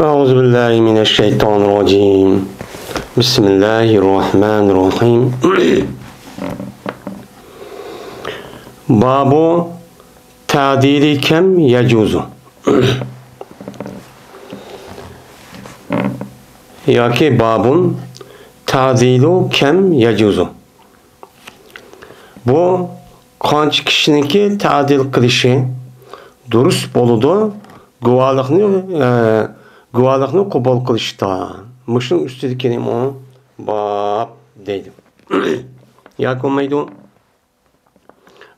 أعوذ بالله من الشيطان الرجيم بسم الله الرحمن الرحيم باب تعديل كم يجوز yoki babun ta'dilu kem yecuzu. Bu qancha kishiniki ta'dil qilishi durust bo'ladi, guvohlikni qabul qilishda. Mushuning ustida kelimo bab deydi. Yoki bo'lmaydi.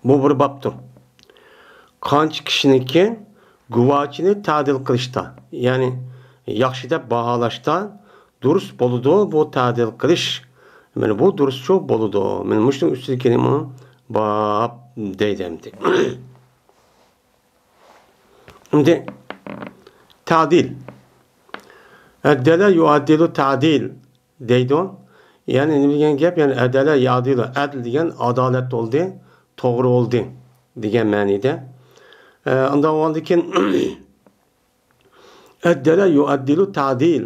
Bu bir babdir. Qancha kishiniki guvohchini ta'dil qilishda, ya'ni yaxshi deb baholashda durust bo'ladi, bu ta'dil qilish. Mana bu durust çok bo'ladi. Mana mushuning ustida kelimo bab deydi. Endi ta'dil. Adala yu'addilu ta'dil deydi. Yani ne degan gap? Yani adala yu'addilu, adl degan adolat bo'ldi, to'g'ri bo'ldi degan ma'noda. Undan oldin adala yu'addilu ta'dil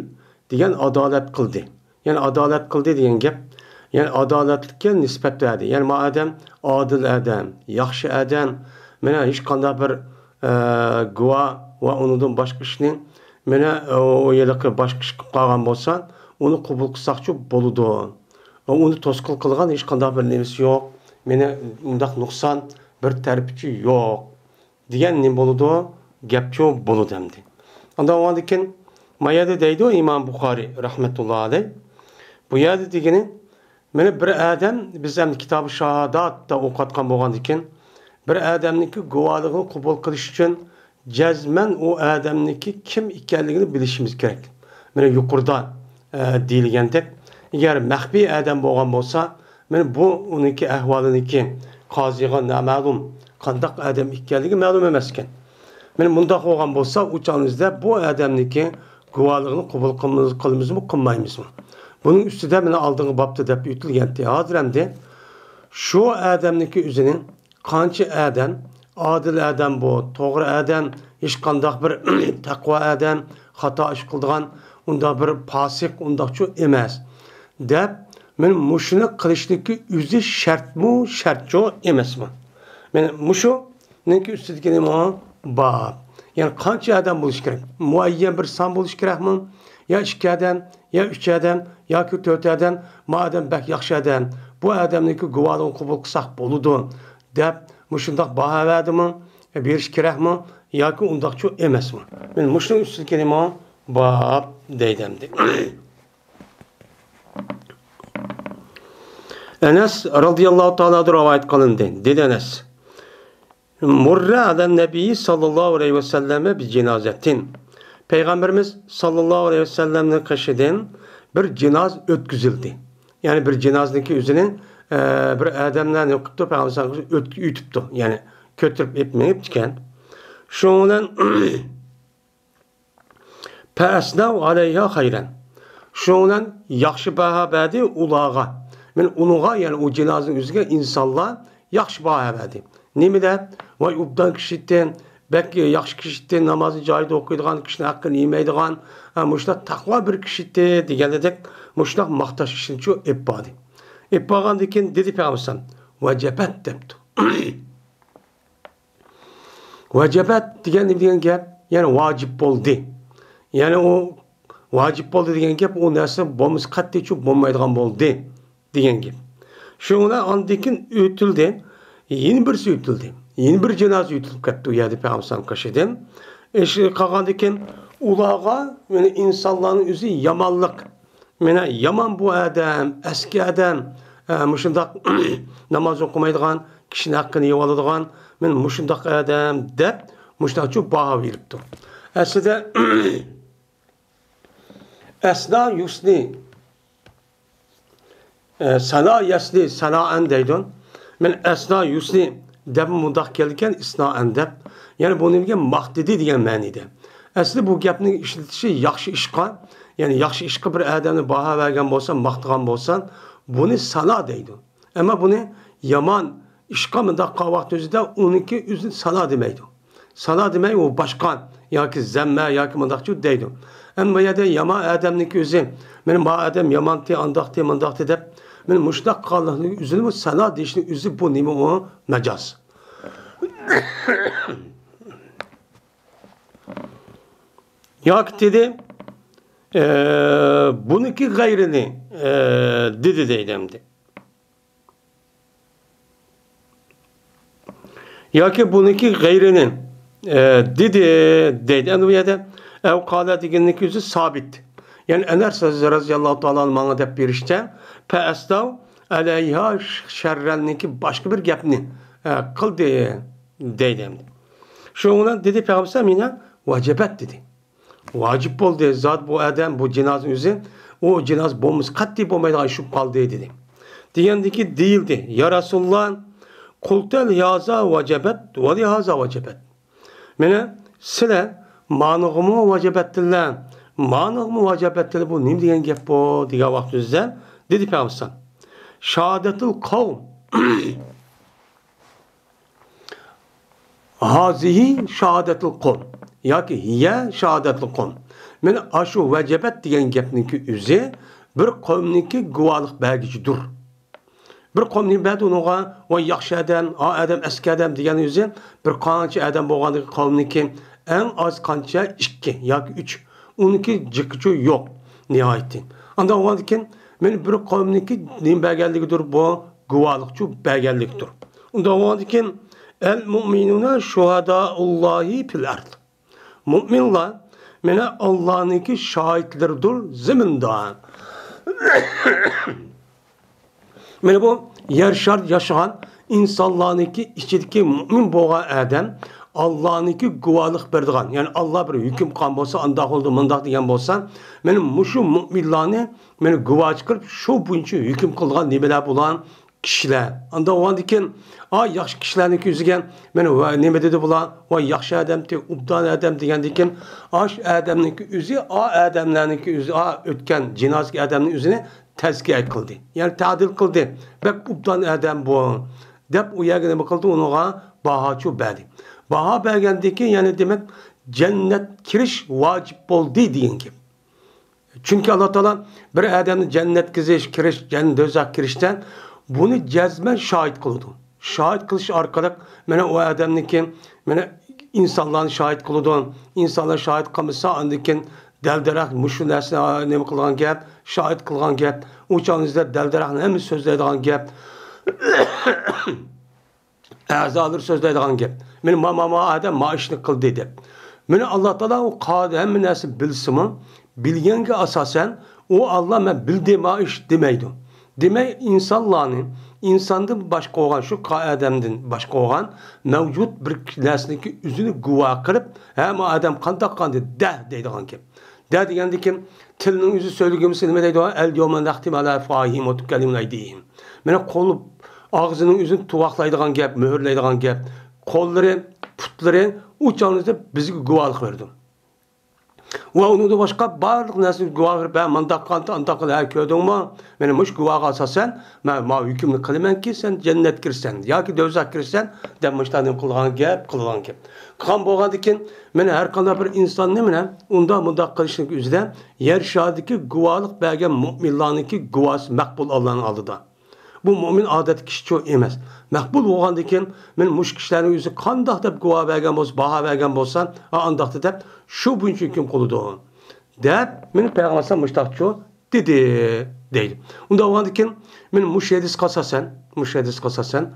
degan adolat qildi. Yani adolat qildi degan gap, yani adolatlikka nisbat berdi. Yani ma adam adil adam, yaxshi adam, mana hech qanday bir guvoh va undan boshqa ishni mana o yerga boshqa ish qilib qolgan bo'lsa, uni qabul qilsaqchi bo'ladi. Uni to'sqil qilgan hech qanday bir nimasi yo'q. Meni undaq nuqson bir tarafchi yo'q degan nim bo'ladi, gapchi bo'ladi hamdi. Ondan keyin mayada deydi İmam Buxoriy rahmetullah alayh. Bu yerda degani mana bir adam biz ham kitob shahodatda o'qitgan bo'lgandan keyin bir odamniki guvohligini qabul qilish uchun jazman o odamniki kim ekanligini bilishimiz kerak. Mana yuqorida deyilgandek, agar maxfiy odam bo'lgan bo'lsa, mana bu uniki ahvoliniki qoziga noma'lum, qanday odam ekanligi ma'lum emas ekan. Mana bundaq bo'lgan bo'lsa, o'chamizda bu odamniki guvohligini qabul qilmaymizmi, qilmaymizmi? Bunun üstüde bana aldığın babda dep yutilgandi. Hozir hamda şu adamniki o'zining qancha adam, adil adam bu, to'g'ri adam, hech qanday bir taqvo adam, xato ish qilgan, unda bir fosiq, undaqchi emas. Deb men mushuni qilishniki o'zi shartmi, shartchi emasmi? Men mushuninki ustidagi nima bab. Yani qancha adam bo'lish kerak? Muayyan bir son bo'lish kerakmi? Ya 2 adam, ya 3 adam, yoki 4 adam, madem bak yaxshi adam, bu adamniki guvohligini qabul qilsak bo'ladi deb mushundaq baho berdimi, berish kerakmi yoki undaqchi emasmi? Men mushuning ustiga kelimo bab deydimdi. Anas radhiyallohu ta'ala rivoyat qilindi. Dedi Anas: Murra ala nabiy sallallohu alayhi ve selleme bi cenazetin. Peygamberimiz sallallahu aleyhi ve sellem'in kaşıdan bir cenaz ötküzüldü. Yani bir cenazdaki üzerine bir adamdan yoktu, Peygamberimiz ütüptü. Yani kötürüp etmeyip çıkan. Şundan Pəsnav aleyha hayran. Şundan yaxşı baha verdi ulağa. Men unuğa yani o cenazın üzerine insanlar yaxşı baha verdi. Nimede? Vay ubdan kişiden belki yaxshi kishide namozni joyida o'qiydigan, kishini haqqini yemaydigan, mushlar taqvo bir kishide degandek, mushlar maqtash ishini shu epbadi. Epbagandan keyin dedi Peygamber, vajabat debdi. Vajabat degan gap, ya'ni vojib bo'ldi. Ya'ni o vojib bo'ldi degan gap, o narsa bo'lmasa qat'iy bo'lmaydigan bo'ldi degan gap. Shundan ondan keyin o'tildi, yeni birisi o'tildi. Yeni bir cenaze yutilib ketdi u yerda Peygamber kaşıdan. Qolgandan keyin ulağa yani insanların o'zi yomonlik. Mana yomon bu adam, eski adam, mushundaq namoz o'qimaydigan, kishini haqqini yeb oladigan, men mushundaq adam deb mushtaqchi baho beribdi. Aslida asna yusni sana yasli sana'an deydin. Men asna yusni deb mundaq kelgan isnoan deb, yani bu nega maqtidi degan ma'noda. Asli bu gapning ishlatishi yaxshi ishqa, yani yaxshi ishqa bir odamni baho bergan bo'lsa, maqtagan bo'lsa, buni sana deydi. Ama buni yomon ishqa mundaq vaqt o'zida uniki o'zini sana demaydi. Sana demek o başkan. yoki zamma yoki mundaqchu deydi. Ammo yerda yomon odamniki o'zi meni ma odam yomonti, andoqti, mundaqti deb men mushtaq qolganligi o'zini sana deyishni o'zi bu nima u majoz. Yoki dedi buniki gayrini dedi deydimdi. Yoki buniki gayrinin dedi deydi. Yani bu yerda evkala deganlik o'zi sabit. Yani Enes radhiyallohu ta'ala bana deb berishda Pa'astav alayha sharranniki boshqa bir gapni qildi deydi. Şundan dedi Peygamber mina vacibat dedi. Vacip bo'ldi. Zat bu adam bu jinozning o'zi o jinoz bo'lmas qat'iy bo'lmaydigan shu qoldi dedi. Degandiki deyildi. Ya Rasulullah qultal yaza vacibat va lihaza vacibat. Mene sizlar manig'imi vacibatdilar. Manig'imi vacibatdilar bu nima degan gap bu degan vaqtimizda dedi Peygamber. Shahadatul qavm hazihi shahadatul qavm yoki hiya shahadatul qavm. Men ashu vacibat degan gapniki o'zi bir qavmniki guvohlik bergichidir. Bir qavmning ba'di unga va yaxshi odam, odam eski odam degan o'zi bir qancha odam bo'lganligi qavmniki eng oz qancha 2 yoki 3. Uniki jiqichi yo'q nihoyatda. Unda o'g'andikin men bir qavmniki nim berganligidir bu guvohlikchi berganlikdir. Unda o'g'andikin el mu'minuna shuhadaullahi fil ard. Mu'minlar mena Allah'nınki şahitlerdir ziminde. Mena bu yer şart yaşayan insanlarınki içindeki mümin boğa adam Allah'nınki guvalık berdiğen. Yani Allah bir hüküm kan bolsa, andak oldu, mandak diyen bolsa, benim muşu müminlerini beni guva çıkarıp şu bunca hüküm kılgan nimeler bulan kişiler. Anda o an diken, yaxşı kişilerninki yüzügen, beni nime dedi bulan, yaxşı adam, ubdan adam diyen diken, aş adamninki yüzü, adamlarninki yüzü, ötken cinazki adamın yüzüne tezkiye kıldı. Yani tadil kıldı. Bek ubdan adam bu. Dep o yerine bakıldı, ona bahaçu berdi. Baha bergendeki yani demek cennet kiriş vacip oldu diyen gibi. Çünkü Allah Teala bir adamın cennet kiriş, cennet özak kirişten bunu cezmen şahit kıldı. Şahit kılış arkadak mene o adamniki mene insanların şahit kıldı. İnsanlar şahit kılmışsa andikin delderak muşu nesne ne kılgan gap, şahit kılgan gap, uçağınızda delderak hem sözlediğin gap. Azalar sözlediğin gap. Men mama adam maaşını kıl dedi. Men Allah Teala o qadı hem nesi bilsin bilgenge asasen o Allah men bildi maaş demeydi. Demek insandan başka olan şu adamdan başka olan mevcut bir nesneki üzünü guva kırıp hem adam kandak kandı deydiğin ki. Deydiğin ki tilinin yüzü söylediğimiz ne deydi o? El yawma nahtim ala afahim ve tukellimun aydihim. Men kolu ağzının yüzünü tuvaklaydiğin gap, mühürleydiğin gap. Kolları, putları uçağınızda bizi guvalık verdim. Ve onu da başka barlık nasıl guvah verip ben mandak kantı antakıl her köydün mü? Benim hoş guvah asasen ben hükümlü kılımen ki sen cennet girsen ya ki dövzak girsen demişlerim kılgan gap. Kan boğan diken ben her kanal bir insan ne mi? Onda mandak kılışlık üzere yer şahadaki guvalık belge müminlarınki guvası makbul Allah'ın aldıda. Bu mümin adet kişi çok emez. Makbul olgandaki men muş kişilerin yüzü kandak dep guva bergen bolsa, baha bergen bolsan, andakta dep şu bunca hüküm kılıdı. Dep men peygamber müştakçı dedi deydi. Unda olgandaki men müşedis kasasen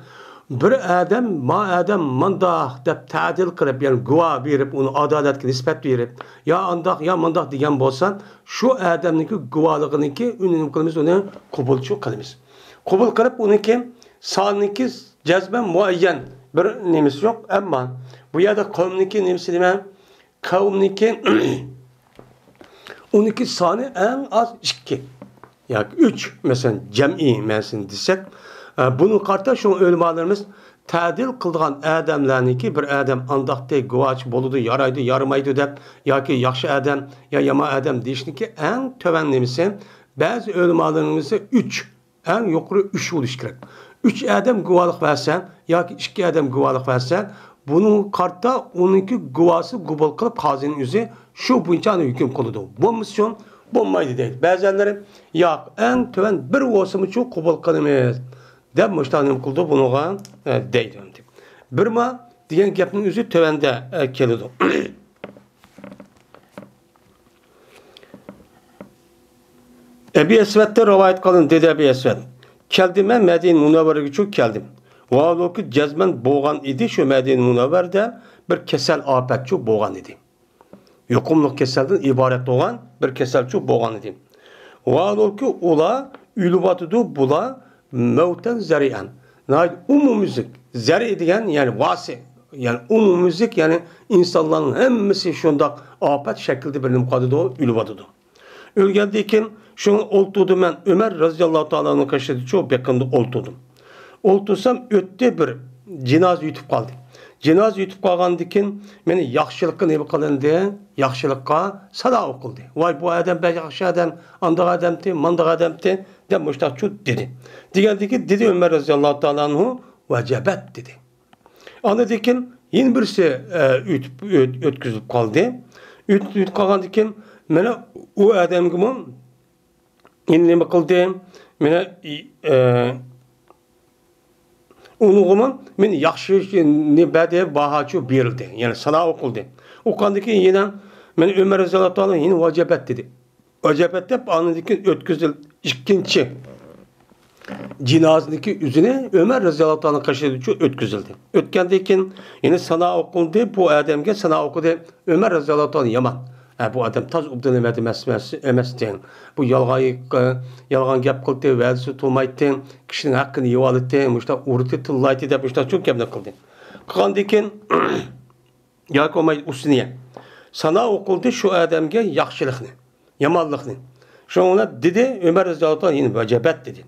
bir adam mandak dep ta'dil kılıp yani guva berip onu adaletke nispet berip ya andak ya mandak degan bolsan şu adamniki guvalığınki ününü kılımız onu kubulçu kılımız. Kubul kılıp onunki sağınınki cezben muayyen bir nemisi yok ama bu yada kavmniki nemisi demem kavmniki onunki sağını en az 2 yani 3 mesela cem'i mesela desek bunun karta şu ölümalarımız tadil kıldığan adamlarınki bir adam andakta guvaç boludu yaraydı yarmaydı dep ya ki yaxşı adam ya yama adam deyişniki en töven nemisi bazı ölümalarımızı 3 en yukarı 3 oluş gerek. 3 adam guvalık versen ya ki 2 adam guvalık versen bunun kartta onunki guvası gubal kılıp hazinin yüzü şu bunca hüküm kılıdı. Bu misyon bulmaydı değil. Bazıları ya en töven bir olsun çok gubal kılımız. Deb müştanim kıldı bunu deydi. Bir ma diyen gapning yüzü tövende kelidi. Ebi Esved'de rivayet kılın dedi Ebi Esved. Keldim ben Medine Münevvere'ye çok keldim. O ki cezmen boğan idi şu Medine Münevvere'de bir kesel afet çok boğan idi. Yokumluk keselden ibaret olan bir kesel çok boğan idi. O ki ola ülübatıdı bula mevten zeriyen. Umumüzük. Zeri diyen yani vasi. Yani umumüzük yani insanların hemmisi şundak afet şekilde bir mukadede o ülübatıdı. Ölgəldiyken şunu oltudum ben Ömer razıyallahu ta'ala'nın kaşıdı çok yakında oltudum. Oltursam ötte bir cenaze yutub kaldı. Cenaze yutub kalgandikin meni yaxşılıkka ne kılındı? Yaxşılıkka sada okuldu. Vay bu adam be yaxşı adam, andaq adamdı, mandaq adamdı. De müştak çok dedi. Digeldiki dedi Ömer razıyallahu ta'ala'nın vecebet dedi. Anladıkin yine birisi ötküzüp kaldı. Ötküzüp kalgandikin mene o adam gibi yine ne kıldı? Mene onu gibi men yaxşı ne bade bahaçı verildi. Yani sana okuldu. Okandaki yine men Ömer Razıyallahu Teala yine vacibet dedi. Vacibet de anladıkin ötküzül ikinci cinazedeki üzerine Ömer Razıyallahu Teala'nın kaşıdığı ötküzüldü. Ötkendeyken yine sana okuldu. Bu adamge sana okudu. Ömer Razıyallahu Teala yaman. Bu adam taz ubdelemedim emesden. Bu yalgan gap kıldı, vəzisi tutmaydı, kişinin hakkını yivalıdı, müşta uğrutu tıllaydı da müşta çok gapını kıldı. Kılandayken yalak olmaydı usniye. Sana okuldu şu adamge yaxşılıkını, yamanlıkını. Şu ona dedi Ömer Razıyallahu Teala yine vecebet dedi.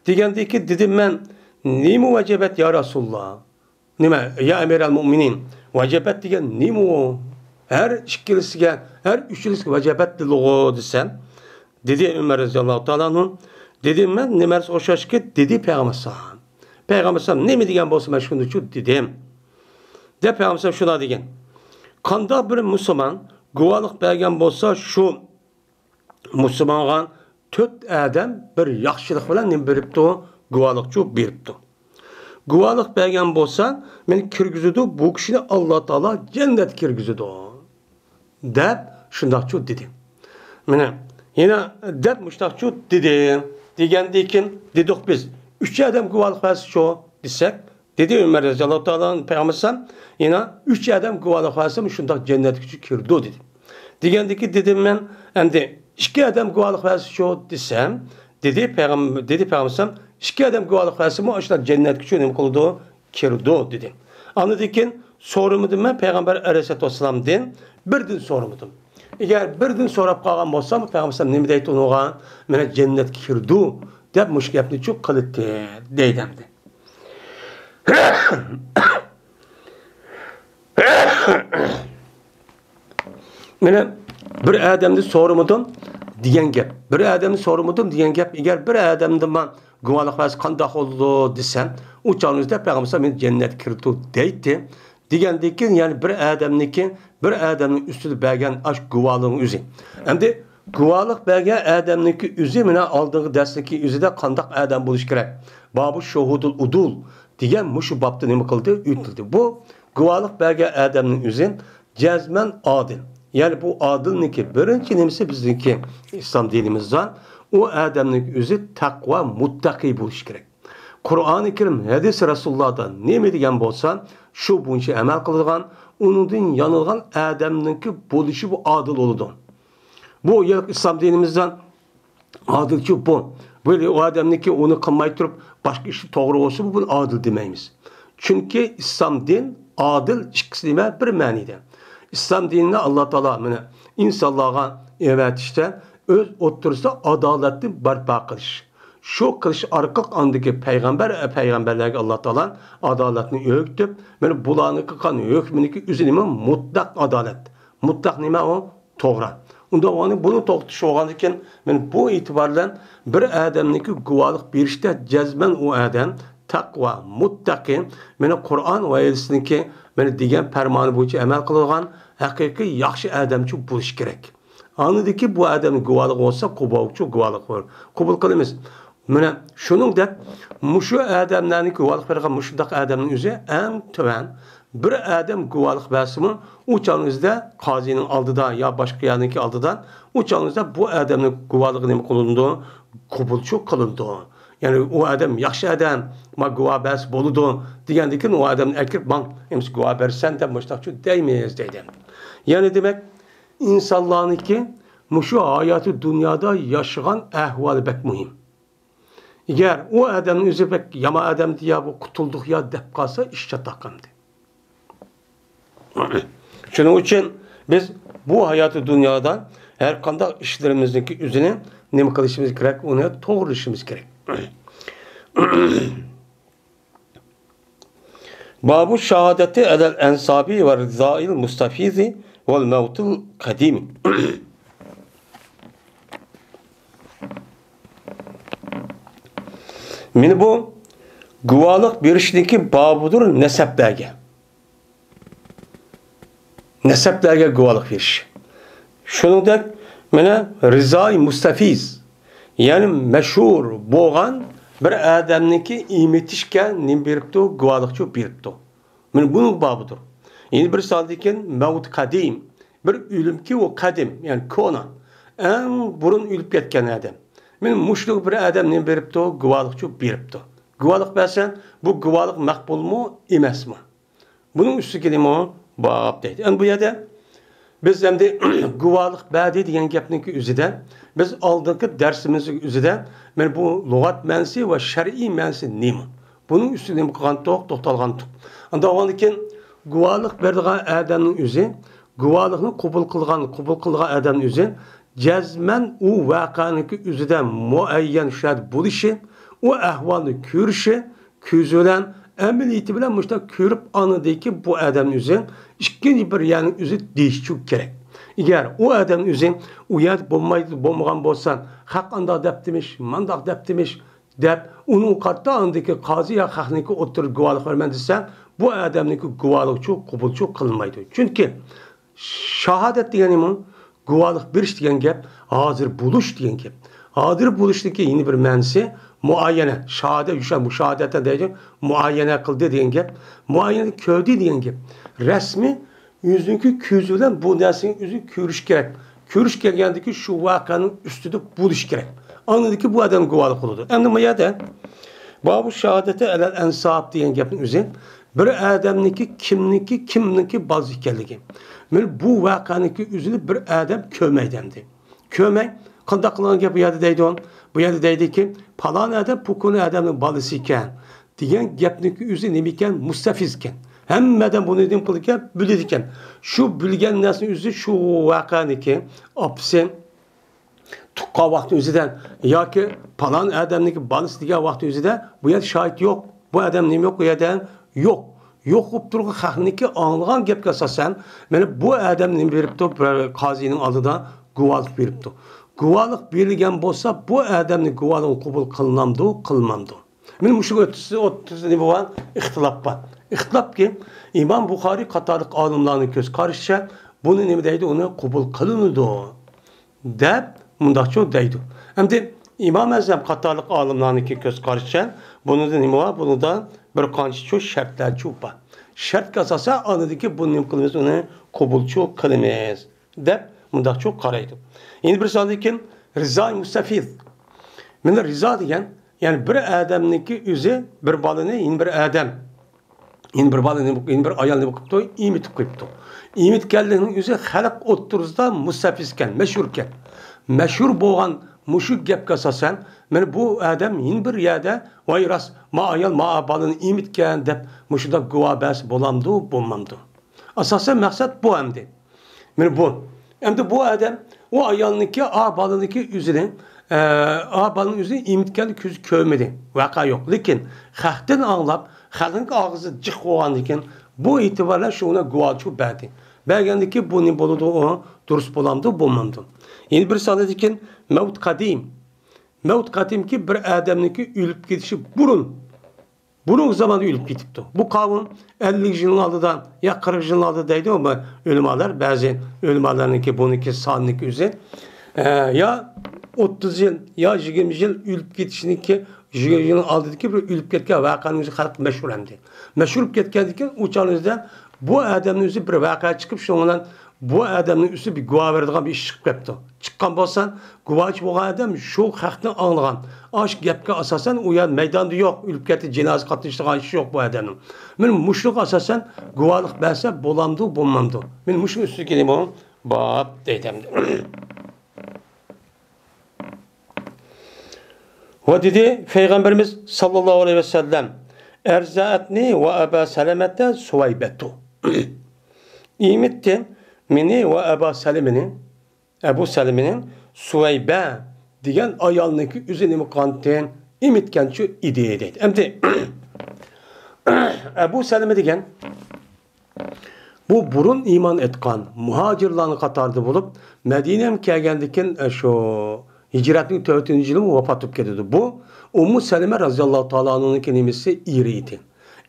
Digendeki dedim ben nimu vecebet ya Resulullah. Nime ya emir el müminin. Vecebet digen nimu. Her ikilisiga, her üçlüsüge vecebet diloğu desem. Dedi Ömer Razıyallahu Teala'nın. Dedim ben nemers oşaşki dedi Peygamber sallam. Peygamber sallam ne mi digen bolsa ben şunu şu dedim. De Peygamber sallam şuna degen. Kanda bir Müslüman guvalık bergen bolsa şu Müslümanğa 4 adam bir yaxşılık bilen ne beripdi o guvalıkçı beripdi. Guvalık bergen bolsa meni kirgizidi bu kişini Allah Teala cennet kirgizidi o. Deb şundaqçı dedi. Mene yine deb müştaqçı dedi. Degendeyken dedik biz 3 adam guvalık versi şu desek dedi Ömer Razıyallahu Teala'nın Peygamber'den yine 3 adam guvalık versi şundaq cennet küçük kirdi dedi. Degendeki dedim ben endi 2 adam guvalık versi şu desem dedi Peygamber'den 2 adam guvalık versi mi aşılar cennet küçük ne kıldı kirdi dedi. Anladıkken sorumudum ben Peygamber Aleyhisselatü Vesselam'dan birden sorumudum. Eğer birden sorup kalgan bolsam Peygamber ne deydi onuğa mene cennet kirdi deb muş gapni çok kılıttı deydimdi. Mene bir adamni sorumudum diyen gap. Bir adamni sorumudum diyen gap. Eğer bir adamdan ben guvalık versi qandaq oldu desem o çağınızda Peygamber men cennet kirdi deydi. Digendeki yani bir adamın üstüde bergen aşk guvalığın üzü. Hem de guvalık bergen adamniki üzü mine aldığı dersteki üzüde kandak adam buluş gerek. Babu şuhudul udul diyen muşu babda ne kıldı? Ütüldü. Bu guvalık bergen adamın üzü cezmen adil. Yani bu adilniki birinci nemisi bizdeki İslam dinimizden o adamın üzü takva muttaki buluş gerek. Kur'an-ı Kerim hadis Resulullah'dan ne mi diyen bolsa şu bunca emel kılgan, onun yanılgan adamınki buluşu bu adil oldu. Bu İslam dinimizden adilçi bu. Böyle o adamınki onu kılmayı durup başka işi doğru olsa bu adil demeyimiz. Çünkü İslam din adil ikisi deme bir manide. İslam dinine Allah Teala insanlığa evet işte öz otursa adaletli barpa kılış. Şu kılış arka andaki peygamberlerge Allah Teala adaletini öğütüp yani bulanıkı kan hükmüneki üzerine mutlak adalet. Mutlak nime o? Doğru. Onda onu bunu toxtuş olganken men bu itibarla bir adamniki guvalık berişte cezmen o adam taqva, muttaqi, mana Qur'on va elsiniki mana degan farmoni bo'yicha amal qilgan haqiqiy yaxshi odamchi bo'lish kerak. Anidiki bu odamning guvohligi bo'lsa, qubovchi guvohlik bor. Qabul qilamiz. Mana shuningdek, mushu odamlarning guvohlik bergan mushundaq odamning o'zi eng tuvan bir odam guvohlik bersimi, u chog'ingizda qozining oldida yo boshqa yerniki oldida, u chog'ingizda bu odamning guvohligi nima qilindi? Qabulchi qilindi. Yani o adam yaxshi adam, ma guvoh bers bo'ladi degandan o adam akir bang, ems guvoh bersan deb mushtoqchi deymiz deydi. Yani demek insonlarniki mushu hayoti dunyoda yashagan ahvoli bek muhim. Eğer o adamning o'zi bek yomon adam deya bu qutuldik ya deb qolsa ish chataqamdi. Shuning uchun biz bu hayoti dunyoda her qanday ishlarimizniki o'zini nima qilishimiz kerak, uni to'g'rilashimiz kerak. Babu şahadeti edel ensabi ve rızail mustafizi vel mevtul kadimi. Meni bu guvohlik berishdagi babudur nasablarga. Nasablarga guvohlik berish. Shuningdek, mana rizoi mustafiz, ya'ni mashhur bo'lgan bir odamniki imitishga nim beribdi, guvohlikchi beribdi. Mana buning babudur. Endi bir soldikin mavt qadim, bir o'limki o qadim, ya'ni kona, eng burun o'lib ketgan odam. Men mushliq bir odam nim beribdi, guvohlikchi beribdi. Guvohlik bersan, bu guvohlik maqbulmi, emasmi? Buning ustiga nima bab deydi. Endi bu yerda biz endi guvohlik berdi degan gapniki o'zida biz oldingi darsimizning o'zida men bu lug'at ma'nosi va shar'iy ma'nosi nima? Buning ustiga nima qilgan to'xtalgan. Unda ondan guvohlik berdigan odamning o'zi, guvohlikni qabul qilgan odamning o'zi jazman u voqeaniki o'zida muayyan shart bo'lishi, u ahvolni ko'rishi, ko'z bilan amaliyati bilan mushta ko'rib anidiki bu odamning o'zi ikkinchi bir yani o'zi deyishi kerak. Eğer o adam o'zi u yer bo'lmagan bo'lsa, haq andoq deb demiş, mandoq deb demiş deb uning qatta andiki qozi ya haqniki o'tirib guvohlik berman desa, bu odamniki guvohlikchi qabulchi qilmaydi. Chunki shahodat degani nima? Guvohlik berish degan gap, hozir bo'lish degan gap. Hozir bo'lishniki yeni bir ma'nosi muayyana, shahodat yusha mushohadata deydi, muayyana qildi degan gap, muayyana ko'rdi degan gap. Rasmi yüzünkü ko'z bilan bu narsaning o'zi ko'rish kerak. Ko'rish kelgandiki shu voqeaning ustida bo'lish kerak. Anladiki bu adam guvohlik qiladi. Endi bu yerda bu shahodati alal ansab degan gapning o'zi bir odamniki kimniki boz ekanligi. Men bu voqeaniki o'zini bir odam ko'rmaydi endi. Ko'rmay qanday qilgan gap bu yerda deydi on. Bu yerda deydiki, falon odam bu kuni odamning bolasi ekan degan gapniki o'zi nima ekan? Mustafiz ekan. Hemmeden bunu dedim kılırken bilirken şu bilgen nesinin üzü şu vakaniki apse tukka vakti üzüden ya ki falan adamniki balısı diye vakti üzüde bu yer şahit yok. Bu adam neyim yok bu yerden yok. Yok kupturgu hahniki anlayan gep kasasen beni bu adam neyim veripti kazinin alıda guvalık veripti. Guvalık verilgen bolsa bu adamın guvalığın kabul kılmamdı. Benim şu ötüsü ne bu var? İhtilaf var. İhtilaf ki İmam Bukhari katarlık alimlarının göz karışça bunu ne deydi? Onu kabul kılınırdı. Deb mundakçı deydi. Hem de İmam Azam katarlık alimlarının göz karışça bunu da ne var? Bunu da bir kançı şartlar var. Şart kasasa anladı ki bunu ne kılmaz? Onu kabulçu kılmaz. Deb mundakçı karaydı. Yeni bir sadı ki Rıza-i Mustafiz. Mesela Rıza diyen yani bir adamniki üzü bir balını yeni bir adam. Yeni bir balını yeni bir ayalını bakıptı, imit koyuptu. İmit geldiğinin üzü halk oturuzda mustafizken, meşhurken. Meşhur boğan muşuk gep kasasen, men bu adam yeni bir yerde vay ras ma ayal ma balını imitken dep muşuda guabas bolamdı, bulmamdı. Asasen maksat bu hemdi. Men bu. Hem de bu adam o ayalınki a balınki üzerine balının üzerine imitken küz kövmedi. Vaka yok. Lakin xalqdan anlap xalqning ağzı cıq olğan ekan bu itibarla şuna guvalçı berdi. Bergendiki bu ne boludu o durus bolamdı, bulmamdı. Yeni bir salı ekan mevt qadim. Mevt qadim ki bir adamniki ölüp gidişi burun Bunun zamanı ölüp gitipti. Bu kavim 50 yılın aldıdan ya 40 yılın aldı deydi ama ölümalar bazı ölümalarınki bununki sanlık üzeri ya 30 yıl ya 20 yıl ölüp gitişinki 20 yılın aldıdaki bir ölüp ketken vakanın üzeri halk meşhur emdi. Meşhur ölüp ketkendikin uçağınızda bu adamın üzeri bir vaka çıkıp şundan bu adamın üstü bir guva verdiğin bir iş çıkıp yaptı. Çıkan bolsan guvaçı bu adam şu hakni anlayan. Aşk gapga asasen uyan meydanda yok. Ölüp ketdi cenaze katlaştırgan iş yok bu adamın. Men muşluk asasen guvalık berse bolamdı bulmamdı. Men muşun üstü geleyim o bab deytemdi. Ve dedi Peygamberimiz sallallahu aleyhi ve sellem erzaatni ve Eba Selemet'ten Suveybetu. İmitti meni ve Eba Selim'ini Ebu Selim'inin Suveybe diyen ayalındaki üzerine kanten imitken şu ideyedeydi. Emdi Ebu Selim'e diyen bu burun iman etkan muhacirlarını katardı bulup Medine'm kelgendikin şu hicretin 4. yılı vefat edip gidiyordu. Bu Ummu Selime razıyallahu ta'ala anh'ın kelimesi iriydi.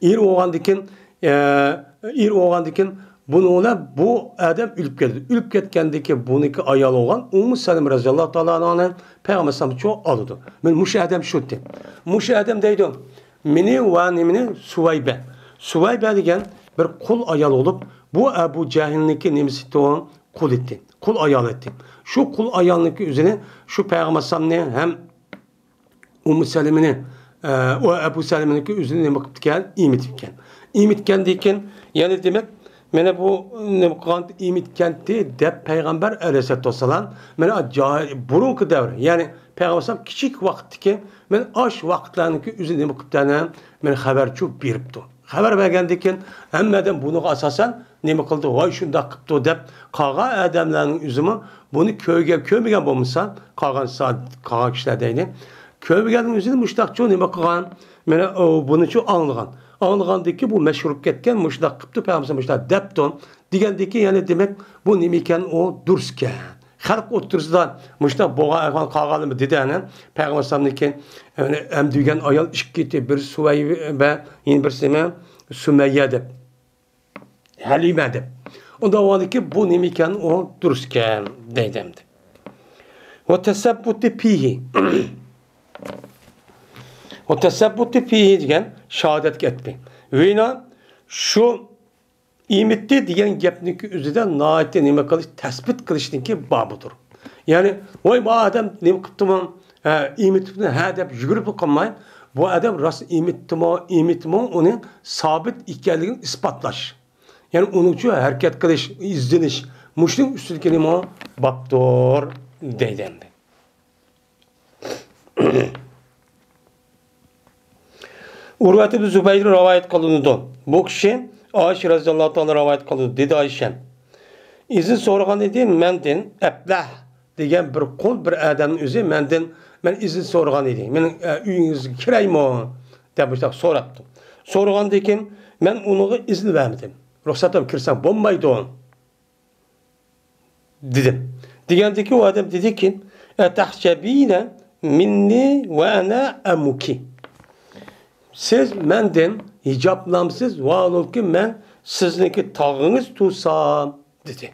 İr oğandikin bunu ola bu adam ölüp geldi. Ölüp ketkendeki buniki ayal olan Ummu Selime razıyallahu ta'ala anh'ın Peygamber sallallahu çok alıdı. Men muşa adam şutti. Muşa adam deydi. Meni ve nemini Suveybe. Suveybe degen bir kul ayal olup bu Ebu Cehil'niki nemisi toğun kul etti. Kul ayal etti. Şu kul ayalındaki üzerine şu Peygamber sallallahu hem Ummu Seleme'nin o Ebu Seleme'ninki üzerine bakıp diken imitken. İmitken deyken yani demek mene bu kan imitkenti de Peygamber aleyhissalatu vesselam mene burunki devre yani Peygamber sallam küçük vakitteki men aş vakitlarınki üzerine bakıp diken men haberçi biripti. Haber vergendeken hemmeden bunu asasen neme kıldı vay şunda kıptı dep kağa adamların üzümü bunu köymegen bulmuşsa kağa kişiler deydi. Köymegen üzümü müştakçı neme kılan mene bunu şu anlayan. Anlagandaki bu meşhur ketken müştak kıptı Peygamber müştak depton digendeki yani demek bu nemiken o durske. Halk otursa müştak boğa kağalımı dedi yani Peygamber sallallahu yani hem dügen ayal iş gitti bir Suveybe yine bir seme Sümeyye de Halime de. Onda o ki bu nemiken o durske deydemdi. Ve tesabbuti pihi. O tesabbuti fihi diyen şehadet etmek. Ve yine şu imitti diyen gepniki üzerinde naite nime kılış tespit kılışınki babıdır. Yani vay bu adam nime kıptımı imitini hedef yürüp kalmayın. Bu adam rast imitimi onun sabit ikenliğini ispatlaş. Yani onun için hareket kılış, izleniş, muşluk üstü kelime babdır deydendi. Urvat ibn Zübeyir rivayet kılındı. Bu kişi Ayşe radıyallahu ta'ala rivayet kılındı. Dedi Ayşe. İzin sorgan dedi menden Eblah degan bir kul bir adamın özü menden men izin sorgan dedi. Men uyingizga kiraymi deb so'rabdi. So'ragandan keyin men unaga izin vermedim. Ruxsatim kirsam bo'lmaydi dedim. Degandiki o adam dedi ki "Etahsebine minni ve ana amuki." Siz menden hicaplamsız var ki men sizniki tağınız tutsam dedi.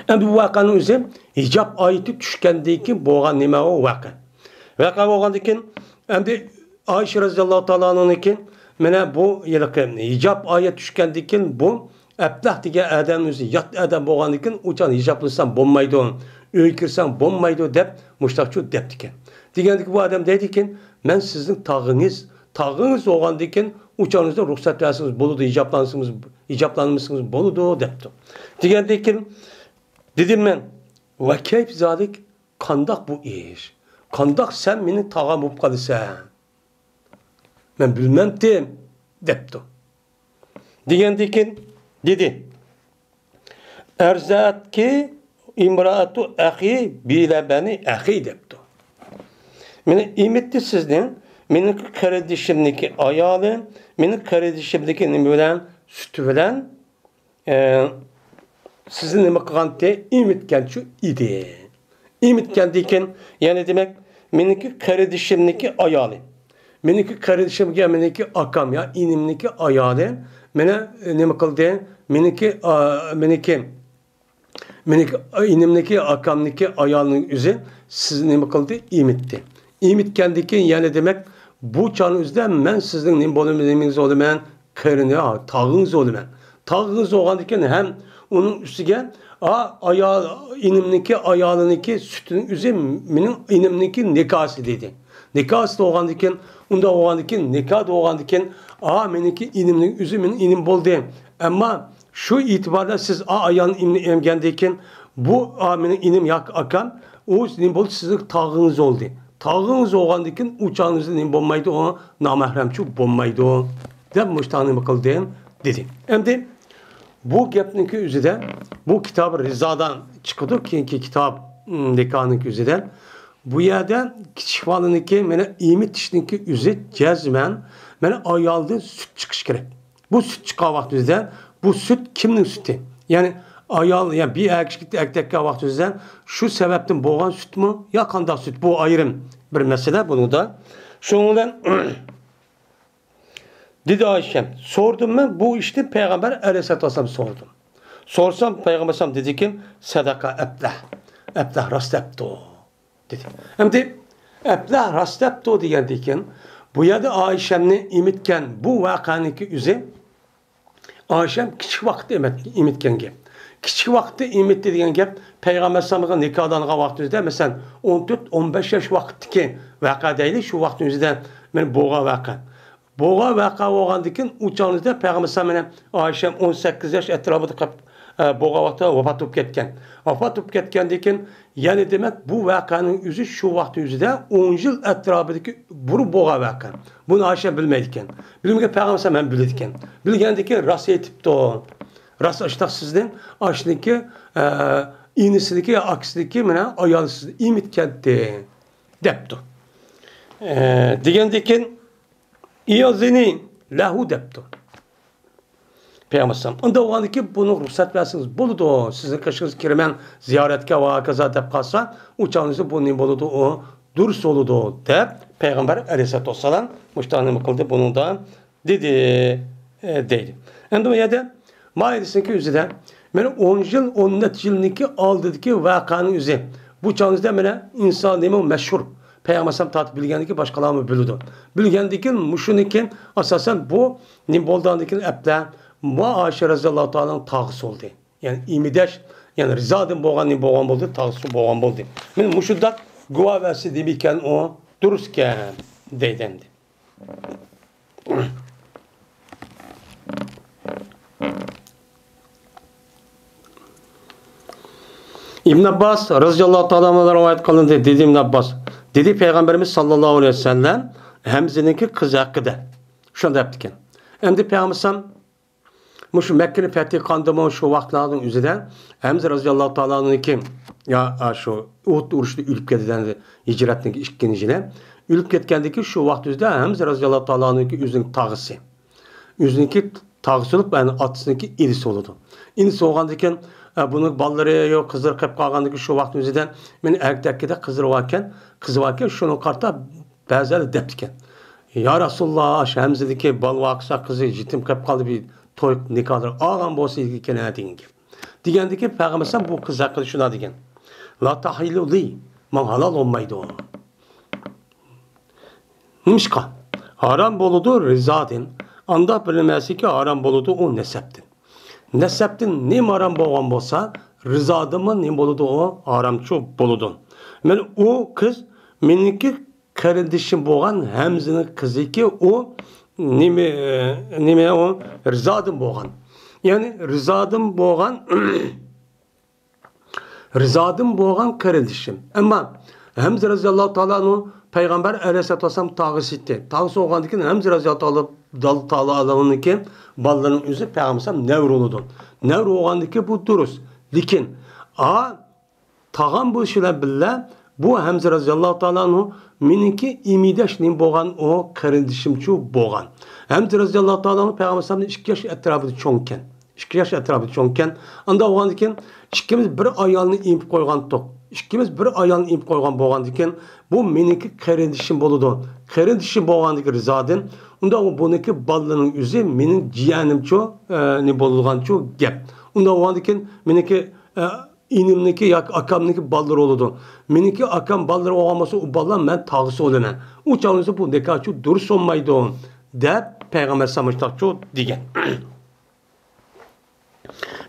Endi bu vakanın özü hicap ayeti düşkendeki boğan nime o vaka. Vaka boğandikin endi Ayşe radıyallahu ta'ala anh'ınki mene bu yılkı hicap ayet düşkendikin bu Eblah diye adam özü yat adam boğandikin uçan hicaplısan bommaydı on. Öy kirsen bommaydı dep muştakçı depdiken. Degandiki bu adam dedi ki men sizin tağınız olgandikin uçağınızda ruhsat versiniz boludu hicaplanmışsınız boludu depti. Degandiki dedim men ve keyf zalik kandak bu iş. Kandak sen meni tağam bulup kalısan. Men bilmemdim depti. Degandiki dedi erzat ki imraatu ahi bile beni ahi depti. Meni imetti sizden, menin kardeşimdeki ayalı, menin kardeşimdeki nime bilen, sütü bilen, sizin nime kılgante imetken şu idi. İmetken deyken, yani demek, meniki kardeşimniki ayali. Meniki kardeşimge meniki akam ya inimniki ayali. Mene nima qildi? Meniki inimniki akamniki ayolning o'zi sizni nima qildi? Imitdi. İmitkendikin yani demek bu çağın üzerinde men sizin nima bo'limiz olaman, qerini tağınız olaman. Tağınız olgandikin hem onun üstüge inimniki ayolniki sütünün üzeri mening inimniki nikası dedi. Nikası olgandikin unda olgandikin nikah olgandikin meniki inimning üzeri mening inim bo'ldi. Ama şu itibarda siz ayağın imni emgendikin bu mening inim yak akam o nima bo'ldi sizin tağınız oldu. Tağınız olgandikin uçağınızda nima bo'lmaydi o namahremçi bo'lmaydi o deb muştani qildi dedi. Endi bu gapniki üzerinde bu kitab Riza'dan çıkıdı ki kitap nikahınki üzerinde bu yerde kişivalınki mene imit işinki üzeri cezmen mene ayaldı süt çıkış gerek. Bu süt çıkan vaxtımızda bu süt kimnin sütü? Yani ayal yani bir erkeklikte erkeklik vaxtımızda şu sebepten boğan süt mü ya kanda süt bu ayrım bir mesele bunu da. Şundan dedi Ayşem sordum ben bu işte Peygamber Aleyhisselatü Vesselam sordum. Sorsam Peygamber Aleyhisselam dedi ki sadaka eblah. Eblah rastepto dedi. Hem de eblah rastepto diyen bu yerde Ayşem'ni imitken bu vakaniki üzeri Ayşem küçük vakti imitken gep. Küçük vakti imitti diyen gep Peygamber Aleyhisselam'ın nikahdan vaxtımızda mesela 14-15 yaş vakti vaka değil şu vaxtımızda ben boğa vaka. Boğa vaka olgandikin uçağınızda Peygamber Aleyhisselam'ın Ayşem 18 yaş etrafında boğa vakti vefat olup ketken. Vefat olup ketkendikin yani demek bu vakanın yüzü şu vaxtımızda 10 yıl etrafındaki bu boğa vaka. Bunu Ayşem bilmeydiken. Bilmeyken Peygamber Aleyhisselam bildiken. Bilgendikin rast etipti o. Rast açtık sizden aşındaki iğnesideki aksideki mene ayalısız imit kendi deptu. Digendikin İyazini lahu deptu. Peygamber Aleyhisselam. Onda o andaki bunu ruhsat versiniz. Buludu o. Sizin kaşınız kirimen ziyaretke ve kaza dep kalsa uçağınızı bunun buludu o. Dürüst oludu o dep. Peygamber Aleyhisselatü Vesselam müştahını kıldı bunu da dedi değil. Endom yerde Maidesindeki üzerinde ben 10 yıl 14 yılındaki aldığı vakanın üzerinde bu çağınızda bana insan demin meşhur Peygamber Aleyhisselam tatip bilgendeki başkalarını bildi. Bilgendeki muşuniki asasen bu Nimbol'daki ebde bu Ayşe Raziyallahu Teala'nın tağısı oldu. Yani imideş yani rizadım boğan Nimbol'dan oldu tağısı boğan oldu. Ben muşudda guva versi demişken o dururken deydendi. İbn Abbas radıyallahu teala'dan rivayet kılındı dedi İbn Abbas. Dedi Peygamberimiz sallallahu aleyhi ve sellem Hamza'nınki kızı hakkında. Şunu da yaptıkken. Endi Peygamberimiz şu Mekke'nin fethi kandımı şu vaktlardan üzerinde Hamza radıyallahu teala'nınki ya şu Uhud uruşta ülüp ketiden hicretindeki ikincisine ülüp ketkendeki şu vakt üzerinde Hamza radıyallahu teala'nınki üzerinin tağısı. Üzerindeki tağısı olup yani atısındaki ilisi oldu. İlisi olgandikken bunu balları yok kızır kep kalgandaki şu vaktin üzerinden men erkekte kızır varken şunu karta bazıları deptiken. Ya Resulullah Hamza'daki bal vaksa kızı jitim kep kaldı bir toy nikahlar ağam bolsa ilgiken edin. Digendeki Peygamber bu kız hakkında şuna degen. La tahilu li man halal olmaydı o. Nimşka haram boludu rizadin anda bilinmesi ki haram boludu o neseptin. Neseptin ne haram boğan bolsa rızadımın ne boludu o haramçı boludu. Men o kız meniki kardeşim boğan Hamza'nın kızı ki o nime o rızadım boğan. Yani rızadım boğan kardeşim. Ama Hamza radıyallahu teala'nın Peygamber Aleyhisselatü Vesselam tağıs etti. Tağıs olgandikin Hamza radıyallahu teala'nın ki balların üzeri Peygamber nevr oludu. Nevr olgandiki bu duruz. Lakin tağam bu işle bile bu Hamza radıyallahu teala'nın miniki imideşnin boğan o kardeşim şu boğan. Hamza radıyallahu teala'nın Peygamber 2 yaş etrafında çoğunken. 2 yaş etrafı çoğunken. Anda oğan diken, ikimiz bir ayalını imip koygan tok. İkimiz bir ayalını imip koygan boğan diken, bu meniki karindişim boludu. Karindişim boğan diken Rıza'dın. Unda o buniki ballının üzü, menin ciğenim ço, ne bolulgan ço gep. Unda oğan diken, meniki inimniki yak akamniki balları oludu. Meniki akam balları olmasa o ballar ben tağısı olana. O çağınızda bu nekaçu dürüst olmaydı on. De Peygamber samıştakçu digen.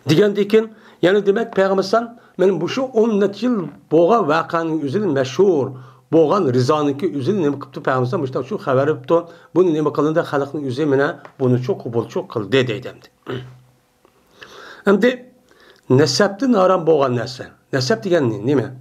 Digen diken yani demek Peygamber'san benim bu şu 10 yıl boğa vakanın üzerinde meşhur boğan Rıza'nınki üzerinde ne kıptı Peygamber'san müştak şu haber yaptı. Bunu ne bakalında halkın üzerine bunu çok kubul çok kıl dedeydi. Hem de neseptin aram boğan nesep. Nesep diyen ne mi?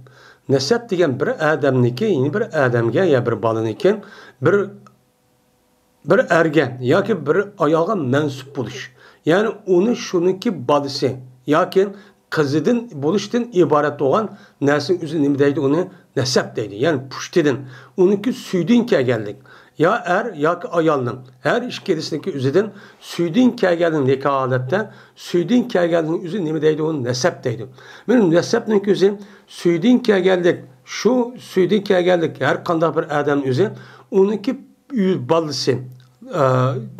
Nesep diyen bir adamniki yine bir adamge ya bir balıniki bir ergen ya ki bir ayağa mensup buluş. Yani onu şununki balısı ya ki kızıdın buluştan ibaret olan nesin üzerine deydi onu nesep deydi. Yani puştedin. Onunki süydünke geldik. Ya er ya ki ayalının. Her iş kedisindeki üzerinde süydünke geldin neka alette. Süydünke geldin üzerine deydi onu nesep deydi. Benim nesepninki üzerinde süydünke geldik. Şu süydünke geldik. Her kanda bir adam üzerinde onunki balısı.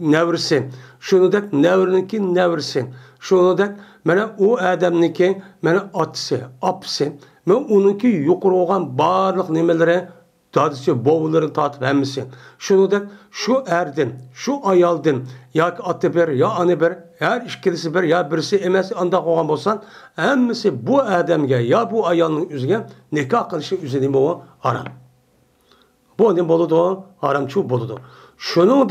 Nevrisi. Şunu da nevriniki nevrisi. Şunu da mana o adamniki mana atsı, apsı. Men onunki yukarı olan barlıq nemelere dadısı, boğuları tatip hemmisi. Şunu da şu erdin, şu ayaldın, ya atı bir, ya anı bir, her işkilisi bir, ya birisi emesi anda olan olsan, hemmisi bu adamge, ya bu ayalının üzerine nikah kılışı üzerine o haram. Bu ne boludu? Haramçı boludu. Şunu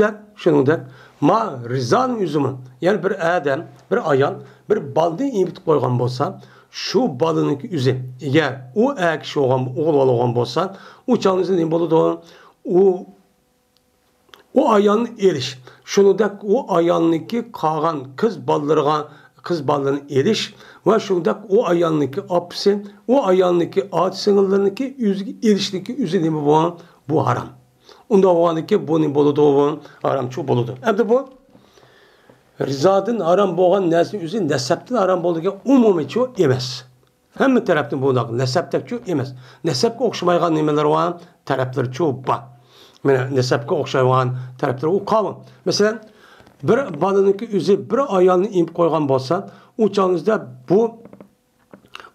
da ma Rıza'nın üzümü yani bir adam, bir ayal, bir baldı imit koygan bolsa, şu balınınki üzü, eğer o ekşi olan, oğlan bolsa, o çağınızda ne boludu? O ayalın eriş. Şunu da o ayalınki kalan kız ballarına eriş ve şunu da o ayalınki apsı, o ayalınki ağaç sınırlarındaki erişteki üzü ne bu haram. Onda oğanıki bunun boludu oğun haramçı boludu. Hem de bu Rıza'dın haram boğan nesin üzerinde neseptin haram boludu umumi çoğu emez. Hem mi taraftan bu neseptek çoğu emez. Nesepke okşamaygan nemeler olan tarafları çoğu ba. Yani nesepke okşamaygan tarafları o kavun. Mesela bir balınınki üzeri bir ayalını imip koygan bolsa o çağınızda bu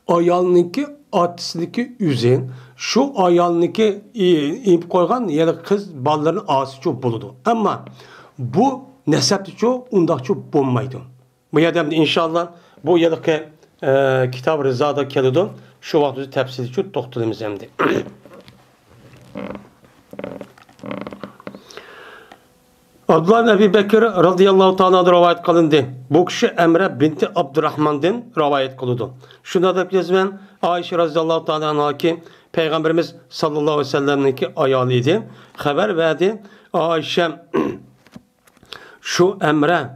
ayalınınki atısındaki üzün şu ayalınınki imip koygan ya da kız ballarının ağası çok buludu. Ama bu nesepti çok undaq çok bulmaydı. Bu yadamda inşallah bu yadaki Kitab-ı Rıza'da geliyordu. Şu vakti tefsiri çok doktorumuz emdi. Abdullah bin Ebi Bekir radıyallahu ta'ala rivayet kılındı. Bu kişi Emre binti Abdurrahman'dan rivayet kılındı. Şunda da yazılan Ayşe radıyallahu ta'ala anha ki Peygamberimiz sallallahu aleyhi ve sellem'ninki ayalıydı. Haber verdi. Ayşe şu Emre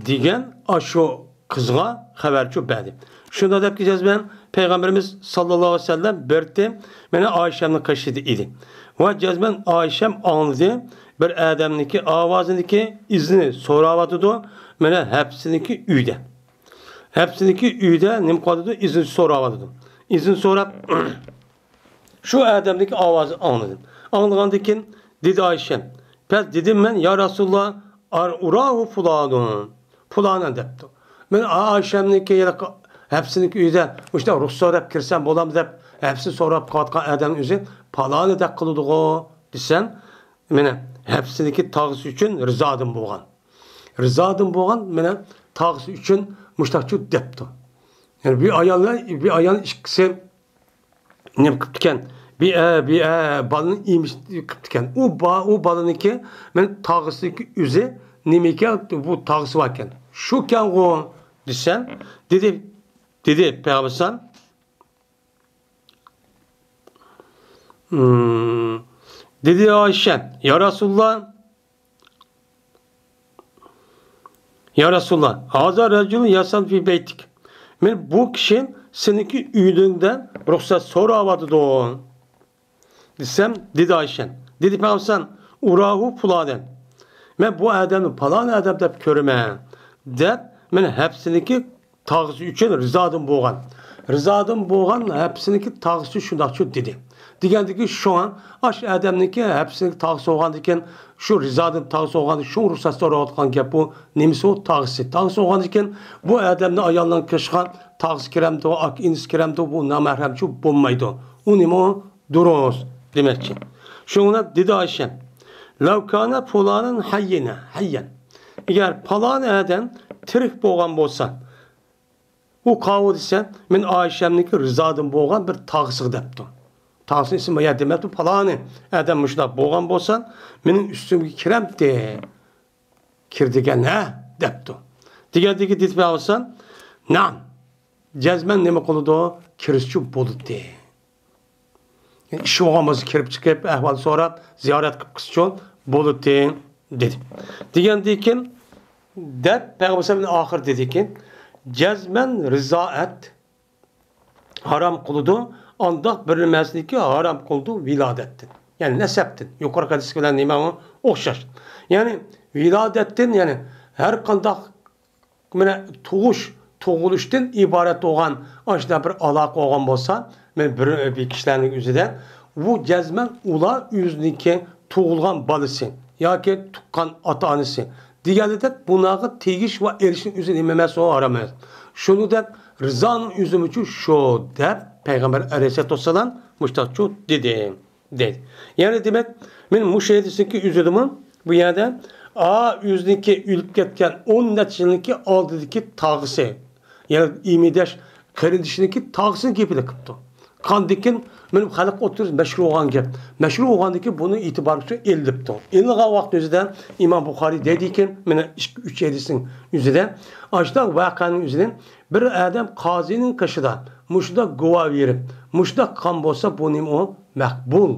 diyen şu kızga haberçi verdi. Şunda da yazılan Peygamberimiz sallallahu aleyhi ve sellem berdi. Beni Ayşe'nin kaşıdı idi. Ve cezben Ayşem anladı. Bir adamniki avazındaki izni soravadıdı. Mene hepsindeki üyde. Hepsindeki üyde nem kadıdı izin soravadıdı. İzin sorap şu adamdaki avazı anladım. Anladıkken dedi Ayşem. Pes dedim ben ya Resulullah urahu fulanun. Fulanan depti. Ben Ayşem'deki hepsindeki üyde işte ruhsat kirsem bolam dep hepsi sorap katkan adamın üzü palanı da kılıdı o desen mene hepsindeki tağısı için rızadım boğan. Rızadım boğan mene tağısı için müştakçı depti. Yani bir ayağın işkisi ne kıptıken bir balını iymiş kıptıken o balınınki men tağısındaki üzü nemeke bu tağısı varken şu kan o desen dedi Peygamber'san dedi Ayşe ya Resulullah hazar racülün yasal fi beytik. Men bu kişi seninki üyüdüğünden ruhsat soru avadı doğun. Desem dedi Ayşe. Dedi Peygamber'san urahu fuladen. Men bu adamı falan adam da körüme. De Mene hepsiniki tağısı üçün rizadan boğan. Rizadan boğan hepsiniki tağısı şundaqçı dedi. Degandiki şu an aş adamniki hepsiniki tağısı olğandiken şu rizadan tağısı olğandı şu ruhsatda olayotgan gap bu nemisi o tağısı. Tağısı olğandiken bu adamni ayoldan kışgan tağısı kiremdi o ak inis kiremdi bu namerhemçi bulmaydı. O nima durus demekçi. Şuna dedi Ayşe. Lav kana fulanın hayyina hayyan. Eğer falan adam tirik boğan bolsa o qavu dese men Ayşemniki rizadan boğan bir tağısı depdi. Tağısının ismi ya demekti falan adam muşlaq boğan bolsa menin üstümge kiremdi. Kirdigen ne depdi. Degandiki ditip alsan nam cezmen nima qılıdı kirişçi boludi. İşi oğamızı kirip çıkıp ahval sorab ziyaret qıp qısçon boludi dedi. Degandikin dep Peygamber ahir dedikin cezmen rizaet haram kılıdı andaq bilinmezliki haram kıldı viladettin. Yani neseptin. Yukarı hadis bilen imamı okşaş. Yani viladettin yani her qandaq tuğuluştan ibaret olan aşda bir alaq olgan bolsa bir kişilerin üzerinde bu cezmen ula yüzniki tuğulgan balısı yoki tuqqan ata anası diğerinde bunağı tegiş ve erişin üzerine ememesi o aramaz. Şunu da rızanın üzümü için şu dep Peygamber Aleyhisselatü Vesselam müştakçu dedi. Yani demek benim müşahedesindeki üzülümün bu yerde yüzdeki ülüp ketken 10 neçilinki aldıdaki tağısı yani imideş karindişindeki tağısını gepile kıptı. Kandikin benim halk oturuz meşhur olan gep. Meşhur olgandaki bunu itibarlıkça eldipti. Elliğe vakt üzerinden İmam Bukhari dedikken mene 3 hadisin üzerinden açta vakanın üzerinden bir adam qazinin kaşıda muşda guva verip muşda kan bolsa bunim o makbul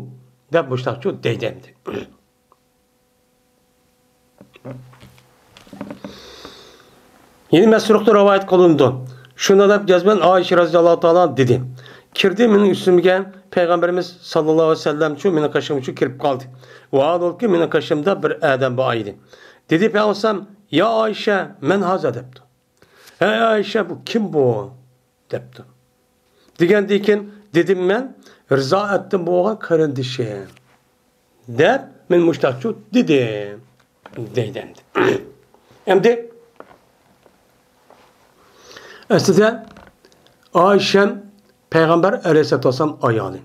deb muştaqçu deydendi. Yeni mesrukta rivayet kılındı. Şuna da cezben Ayşe radıyallahu ta'ala dedi. Kirdi menin üstümge Peygamberimiz sallallahu aleyhi ve sellem şu menin kaşım şu kirip kaldı. Ve adol ki menin kaşımda bir adam bağıydı. Dedi Peygamber ya Ayşe men haza depti. Ey Ayşe bu kim bu? Depti. Degandikin dedim men rıza ettim bu oğlan karındişi. Dep men muştakçu dedim. Deydemdi. Emdi aslında Ayşem Peygamber Aleyhisselatü Vesselam ayalı.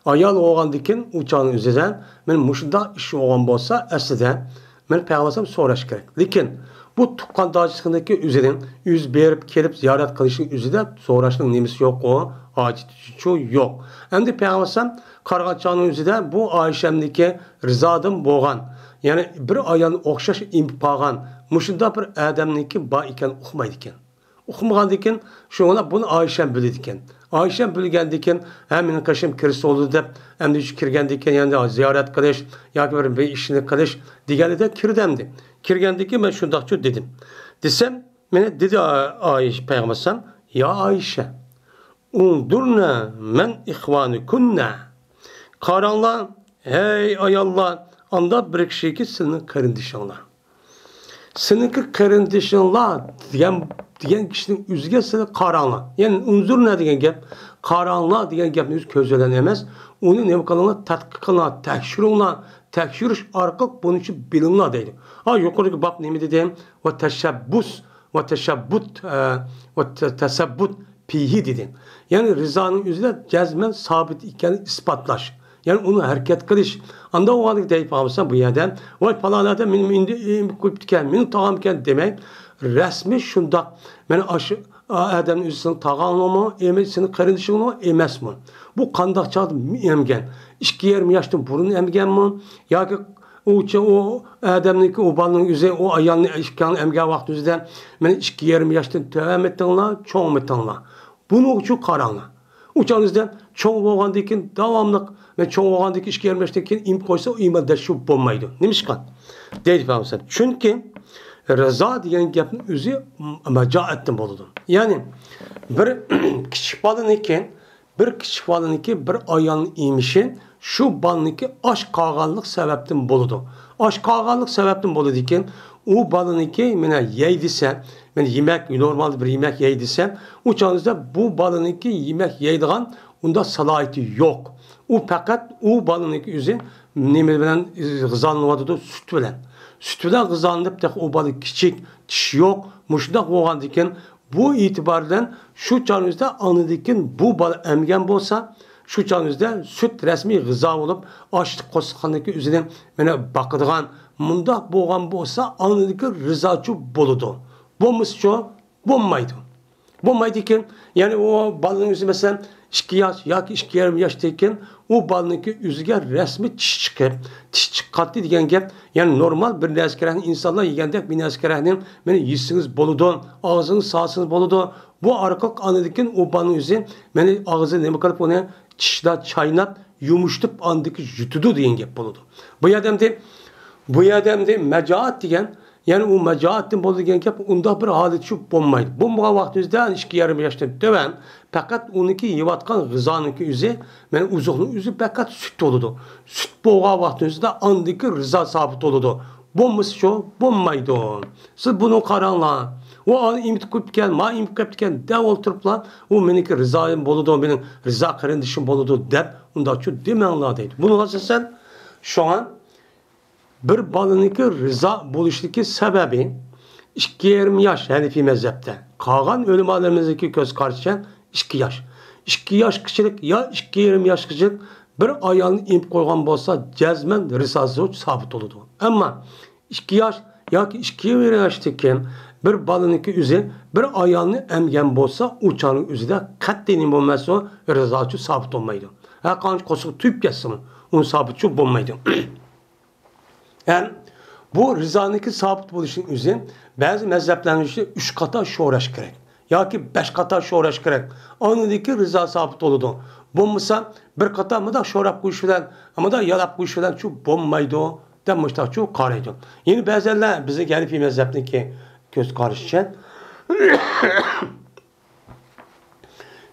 Ayal oğandikin uçağın üzerinden men muşda işi oğan bolsa aslında men Peygamber'e soraş gerek. Lekin bu tuqqan dacısındaki üzerinden yüz berip kelip ziyaret kılışın üzerinden soraşның nemisi yok o acıtıcı yok. Endi Peygamber qarğançağının üzerinden bu Ayşem'deki rızadım boğan yani bir ayağını okşaş impağan muşunda bir adamniki ba iken uqmaydı iken. Uqmagandayken şoňa bunu Ayşem bildiken. Ayşem bilgendayken hem mening kaşım kirisi oldu dep hem de kirgendayken yani ziyaret qilish yoki bir işini qilish deganida kirdemdi. Kirgendayken men şundaqçı dedim. Desem meni dedi Ayşe Peygamber ya Ayşe undurna men ihvanukunna qaranlar hey ayollar anda bir kişiki senin karındışınlar. Seninki karındışınlar diyen kişinin üzge seni qaranlar. Yani unzur ne degen gap? Qaranlar degen gapni öz közelen emas. Onu ne qılınlar? Tadqiq qılınlar, tekşiriş arqılıq bunun için bilinlar deydi. Ha yuqorqi bab nemi dedim? Ve teşebbut ve tesabbut pihi dedim. Yani rızanın üzerinde cezmen sabit iken ispatlaş. Yani onu hareket kılış. Anda o halde deyip alırsan bu yerden vay falanada benim indi koyup diken, benim tağım iken demek resmi şunda ben adamın üzerine tağanlı mı, senin karındışın mı, emez mi? Bu kandak çaldı emgen. 2,5 yaşta burun emgen mi? Ya ki o adamın o balının üzerine o ayağını işkan emgen vakti üzerinde ben 2,5 yaşta devam ettiğinler, çoğum ettiğinler. Bunu uçu karanlar. Uçağınızdan çoğu olgandayken davamlıq ve çoğu olgandaki 2,5 yaştayken im koysa o ima deşip bulmaydı. Nemişkan? Deydi Peygamber. Çünkü rıza diyen gapın özü meca ettim boludu. Yani bir kiçik balın iken bir ayağının imişi şu balın iki aşk kağanlık sebepten boludu. Aşk kağanlık sebepten boludu iken o balınınki mene yey desen, men yemek normal bir yemek yey desen, o çağınızda bu balınınki yemek yeydiğen onda salayeti yok. O fakat o balınınki üzün neme bilen gızanlıvadı süt bilen. Süt bilen gızanlıp da o balı küçük, diş yok. Muşdak olgan diken bu itibardan şu çağınızda anıdikin bu balı emgen bolsa şu çağınızda süt resmi gıza olup açlık koskanlıkı üzerine mene bakıdığan mundak boğan bolsa anıdiki rızaçı boludu. Bomuşçu bommaydı. Bommaydı ki yani o balının yüzü mesela 2 yaş ya ki 2 yarım yaştayken o balınınki yüzüge resmi tiş çıkıp tiş çıkarttı diyen gep yani normal bir neskerahın insanlar yiyendek bir neskerahın beni yiyisiniz boludu ağzınız sağsınız boludu bu arka anıdikin o balının yüzü beni ağzı nemi kalıp onu tişla çaynat yumuştup andaki jutudu diyen gep boludu. Bu adamda mecaat diyen yani o mecaattin bolu diyen gep onda bir halit şu bommaydı. Bomba vaktimizde 2 yarım yaşta döven fakat onunki yivatkan rızanınki yüzü yani uzuğunun yüzü fakat süt oludu. Süt boğa vaktimizde andaki rıza sabit oludu. Bombası şu bommaydı. Siz bunu karanlığa o an imit kupken ma imit kupken dev oturup o meniki rızayım boludu benim rıza kardeşim boludu der onda şu demenladıydı. Bunu nasıl sen şu an bir balınınki rıza buluştaki sebebi 2 yaş Hanefi mezhepte. Kalan ölüm alemimizdeki göz karşıyan 2 yaş. 2 yaş kişilik ya 2 yaş kişilik bir ayağını imp koygan bolsa cezmen rızası sabit oldu. Ama 2 yaş ya ki 2 yaştayken bir balınınki üzeri bir ayağını emgen bolsa uçanın üzerinde katlenin olmazsa o rızası sabit olmaydı. Ha kanç kosuk tüyüp geçsin onun sabit çok olmaydı. Yani bu rızanınki sabit buluşun üzerine bazı mezheplerin işte 3 kata şoğraş gerek. Ya ki 5 kata şoğraş gerek. Anındaki rıza sabit oludu. Bombasa bir kata mı da şorap kuş filan ama da yalap kuş filan şu bombaydı o. Demişler şu karaydı. Yine bazılar bize gelip mezhepteki göz karışacak.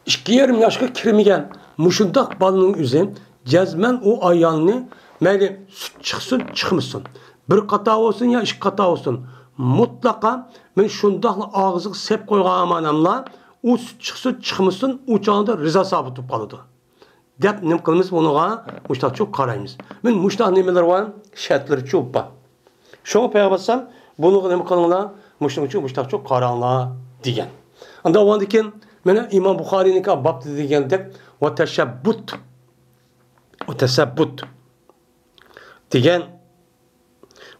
2 yarım yaşka kirmigen muşundak balının üzerine cezmen o ayağını meyli süt çıksın çıkmışsın. Bir kata olsun ya 2 kata olsun. Mutlaka men şundakla ağzı sep koygan amanamla o süt çıksın çıkmışsın uçağında rıza sabit kalıdı. Dep nem kılımız onuğa muştak çok karayımız. Men muştak nemeler var? Şartları çok var. Şunu peygambersem bunu nem kılımla muştak çok karanlığa diyen. Anda o andiken mena İmam Bukhari'nin bab dediğinde ve tesebbut diyen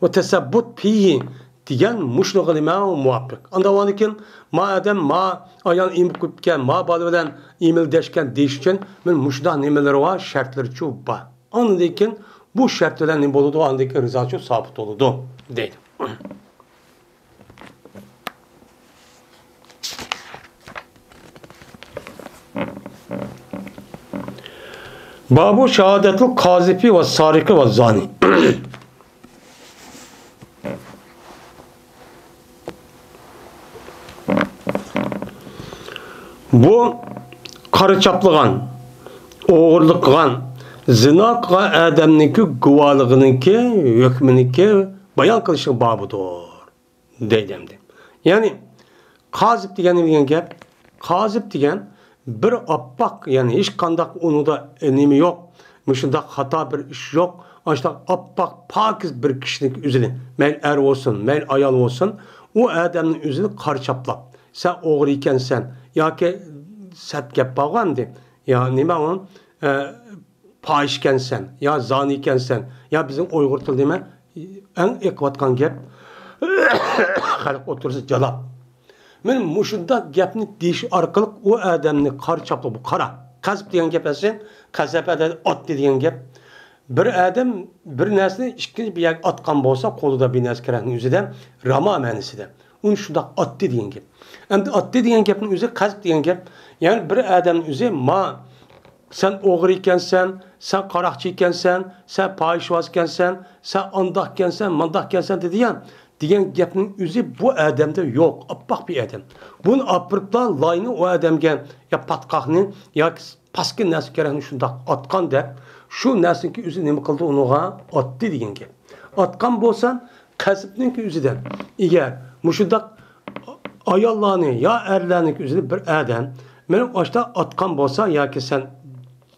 ve tesebbut fihi diyen muşluğu ima muvaffak. Anda o andiken ma adam ma ayan imkupken ma balıdan imil deşken değişken men muşda nemeleri var şartları çok var. Andiken bu şartlar ne boludu andaki rıza çok sabit oludu değil. Babu şehadetul kazifi ve sariki ve zani. Bu karı çaplığan, oğurluk kılan, zina kılan adamınki guvalığınınki, hükmününki bayan kılışın babıdır. Deydemdi. Yani kazip diyen gap, kazip diyen bir appak yani hiç kandak onu da enimi yok. Mışında hata bir iş yok. İşte appak pakiz bir kişilik üzerine mel er olsun, mel ayal olsun o adamın üzerine karçaplap. Sen oğru iken sen ya ki set gap bağlandı. Ya nime onun payişken sen ya zaniyken sen ya bizim Uygur tilde en ekvatkan gap halk otursa calap. Men muşunda gapni deyiş arkalık o adamni karçaplı bu kara. Kazıp diyen gap esin, kazap eden at diyen gap. Bir adam bir nesne ikinci bir yer atkan bolsa kolu bir neskerenin yüzüden rama menisi de. Onun şunda at diyen gap. Hem de at diyen gapın yüzü kazıp diyen gap. Yani bir adamın yüzü ma sen oğru ikensen, sen karakçı ikensen, sen payişvaz ikensen, sen andak ikensen, mandak ikensen dedi ya. Diyen gapning yüzü bu adamda yok. Appak bir adam. Bunun apırıkla layını o adamga ya patkakni ya paski neskerenin şunda atkan der. Şu nesninki yüzü nemi kıldı onuğa attı diyen gap. Atkan bolsan kasıbninki üzüden. Eğer muşundak ayollarni ya erlarning üzüde bir adam meni boshda atkan bolsa yoki sen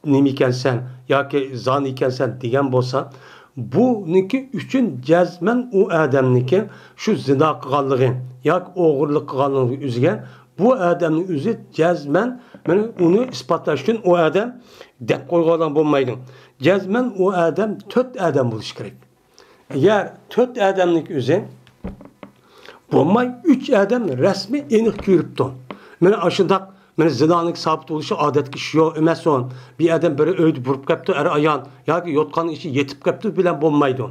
nima ekansan yoki zon ekansan degan bo'lsa, buniki uchun jazman u odamniki shu zino qilganligi yoki o'g'irlik qilganligi o'ziga bu odamning o'zi jazman mana uni isbotlash uchun u odam deb qo'ygan bo'lmaydi. Jazman u odam 4 odam bo'lishi kerak. Agar 4 odamning o'zi bo'lmay 3 odam rasmiy aniq ko'ribdi. Mana ashundaq mana zinoning sabit bo'lishi odatga shu yo'q emas o'n. Bir odam biri o'ydi burib qapti, er ayon yoki yotgan ishi yetib qapti bilan bo'lmaydi.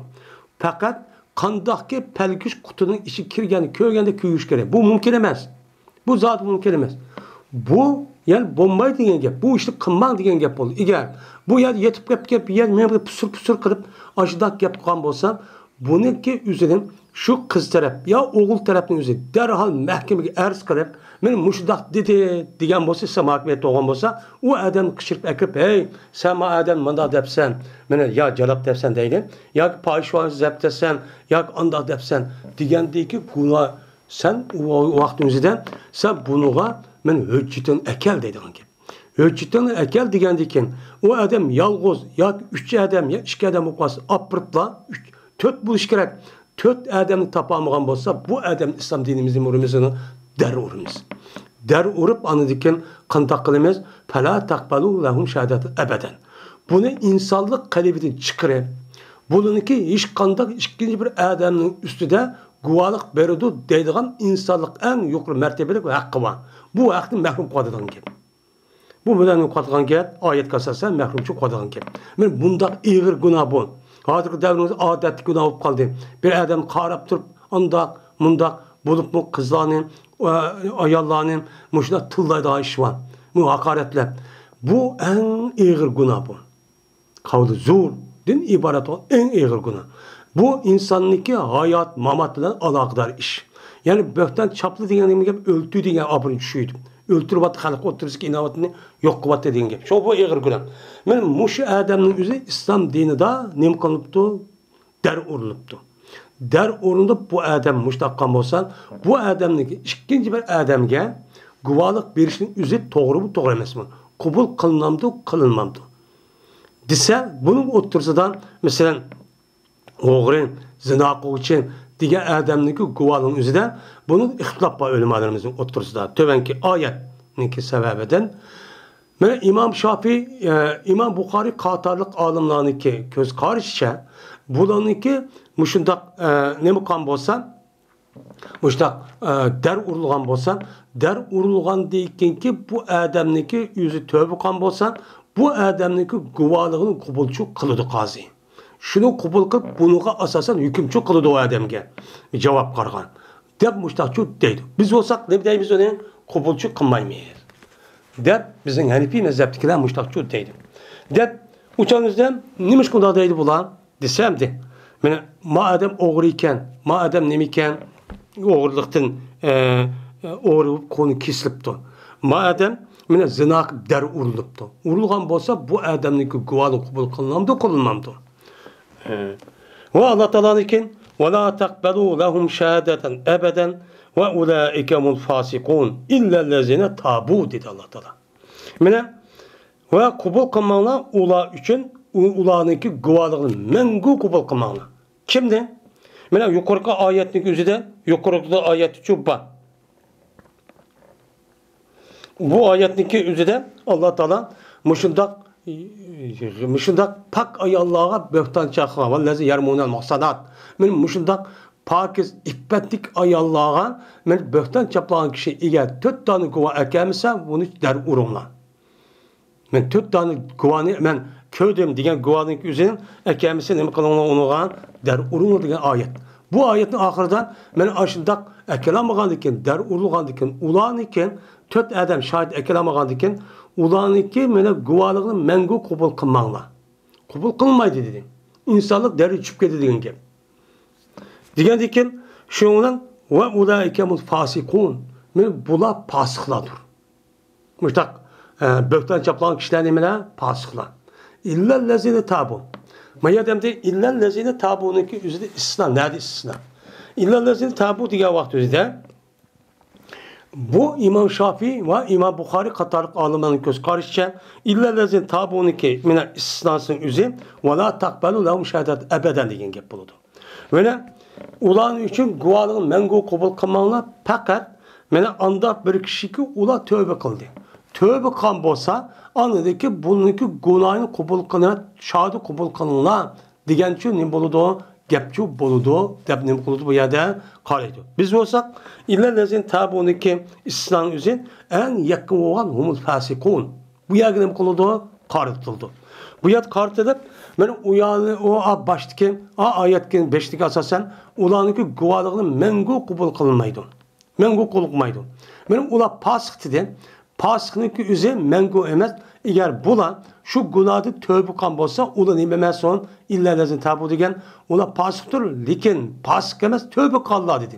Faqat qandoqki palgish qutining ishi kirgani ko'rganda ko'yish kerak. Bu mumkin emas. Bu zot mumkin emas. Bu yani bo'lmaydi degan gap. Bu ishni qilmang degan gap bo'ldi. Agar bu yer yetib qapti, bir yer men pusur qilib ashundaq gap qilgan bo'lsam, buniki o'zining şu kız taraf ya oğul tarafının özü derhal mahkemeye arz qilib, men mushudaq dedi degan bo'lsa, samoqiyat to'g'on bo'lsa, u adam qishirib akib, "Hey, sen ma adam manda debsen, meni ya jalab debsen" deydi. Yoki poyshvon zab debsen, yoki anda debsen degandagi gunoh sen u vaqt o'zida sen bunuga men hujjatin akal deydigan gap. Hujjatin akal degandikin u adam yolg'iz yoki 3 adam ya 2 adam bo'lib qolsa, opiribla 4 bo'lish kerak. 4 adamni tapamagan bolsa, bu adam İslam dinimizin urumuzunu der urumuz. Der urup anıdikken qandaq qilamiz? Fala taqbalu lahum shahadatan abadan. Bunu insanlık kalbidan chiqirib, buniki hech qandaq ikkinchi bir adamning ustida guvohlik beradi deydigan insonlik eng yuqori martabalik haqqi bor. Bu haqqni mahrum qiladigan gap. Bu bilan qiladigan gap oyatga asosan mahrumchi qiladigan gap. Men bundaq ig'ir gunoh bu. Hazırki davrimizde adet günah olup kaldı. Bir adam qarab turib, andak, mundak bulup mu kızlarının, ayallarının, muşuna tıllaydığı iş var. Bu hakaretler. Bu en ağır günah bu. Kavli zur, din ibaret olan en ağır günah. Bu insanlıki hayat, mamatla alakadar iş. Yani böhten çaplı degen gibi öldü degen abırın düşüydü. Öldürüp atı halk oturursak inavatını yok kıvattı degen gibi. Şu bu ağır günah. Men muşu adamın özü İslam dinida nem kılıptı, der uruluptu. Der urulup bu adam muştaqqan bolsa, bu adamning ikinci bir adamga guvohlik berishning o'zi to'g'ri bu to'g'ri emasmi? Qabul qilinamdi, qilinmamdi. Desa, buning o'tirsidan masalan o'g'ri, zina qiluvchi degan adamning guvohligining o'zida buning ixtilof bor o'limalarimizning o'tirsida. Tövenki oyatning sababidan mana İmam Şafii, İmam Buxoriy qatorliq olimlarniki ko'z qarashicha bularniki mushundaq nima qilgan bo'lsa, mushundaq dar urilgan bo'lsa, dar urilgandan keyinki bu odamniki o'zi tövbe qilgan bo'lsa, bu odamniki guvohligini qabulchi qiladi qozi. Shuni qabul qilib, bunuga asosan hukmchi qiladi o odamga. Javob qargan. Deb mushtaqchi deydi. Biz bo'lsak, nima deymiz uni? Qabulchi qilmaymiz. Deb bizning Hanifi mazhabdagilar mushtaqchi deydi. Deb uçanızdan nimiş qunda deydi bular? Desemdi. Mana ma adam o'g'ri ekan, ma adam nima ekan? O'g'irlikdan o'g'ri qo'ni kesilibdi. Ma adam mana zina dar urilibdi. Urilgan bo'lsa bu odamning guvohlik qabul qilinamdi, qilinmamdi. Va Alloh taoloning ولا تقبلوا لهم شهادة أبدا وأولئك هم الفاسقون إلا الذين تابوا dedi Allah Teala. Mene ve kabul kılmanlar ula için ulanınki guvalığını mengu kabul kılmanlar. Kimdi? Mene yukarıda ayetin üzerinde yukarıda ayet çubba. Bu ayetinki üzerinde Allah Teala müşündak pak ayallığa böhtan çakığa vallazi yermunel maksadat. Men müşündak pakiz iffetlik ayallığa men böhtan çaplağın kişi eğer 4 tane guva ekemse bunu der urumla. Men 4 tane guvanı men köydüm degan guvanın üzerine ekemse nima qılınlar onuğa der urumla degan ayet. Bu ayetin ahırdan men aşındak ekelamagan diken der urulgan diken ulan iken 4 adam şahit ekelamagan diken ulaniki mene guvalığını mengu qabul qılmanglar. Qabul qılmaydı dedim. İnsanlık deri düşüp ketdi degan gap. Degandikin şundan ve ulaikemul fasikun. Men bular fasıqlardır. Muştaq böhtan çaplan kişiler nemeler? Fasıqlar. İllellezine tabu. Mayademde illellezine tabu'nunki üzerinde istisna. Nerede istisna? İllellezine tabu diye vaxtida bu İmam Şafii ve İmam Buxari qatarlıq alimlarning ko'z qarashicha illellezine tabuniki mina istisnasının üzü ve la taqbalu lahum shahadat abadan degan gap bo'ladi. Mana ularning uchun guvohligini mangu qabul qilmanglar, faqat mana anda bir kishiki ular tövbe qildi. Tövbe qilgan bo'lsa, anadaki buniki gunohini qabul qilib, shahodi qabul qilinglar degan uchun nima bo'ladi? Gapchu bo'ladi deb nima qiladi bu yerda qaraydi. Biz bo'lsak illellezin tabuniki istisnon o'zi en yaqin bo'lgan humul fasiqun. Bu yerga nima qiladi? Qaritildi. Bu yer qaritilib, mana u yerni o başdaki oyatning 5-ga asosan ularniki guvohligini mangu qabul qilmaydi. Mangu qilmaydi. Mana ular fasiq dedi. Fasiqniki o'zi mangu emas. Eğer bular şu günahı tövbe qilgan bo'lsa, ular nima emas on illellezin tabu degan, ular fasiqdir, lekin fasiq emas, tövbe qilganlar dedi.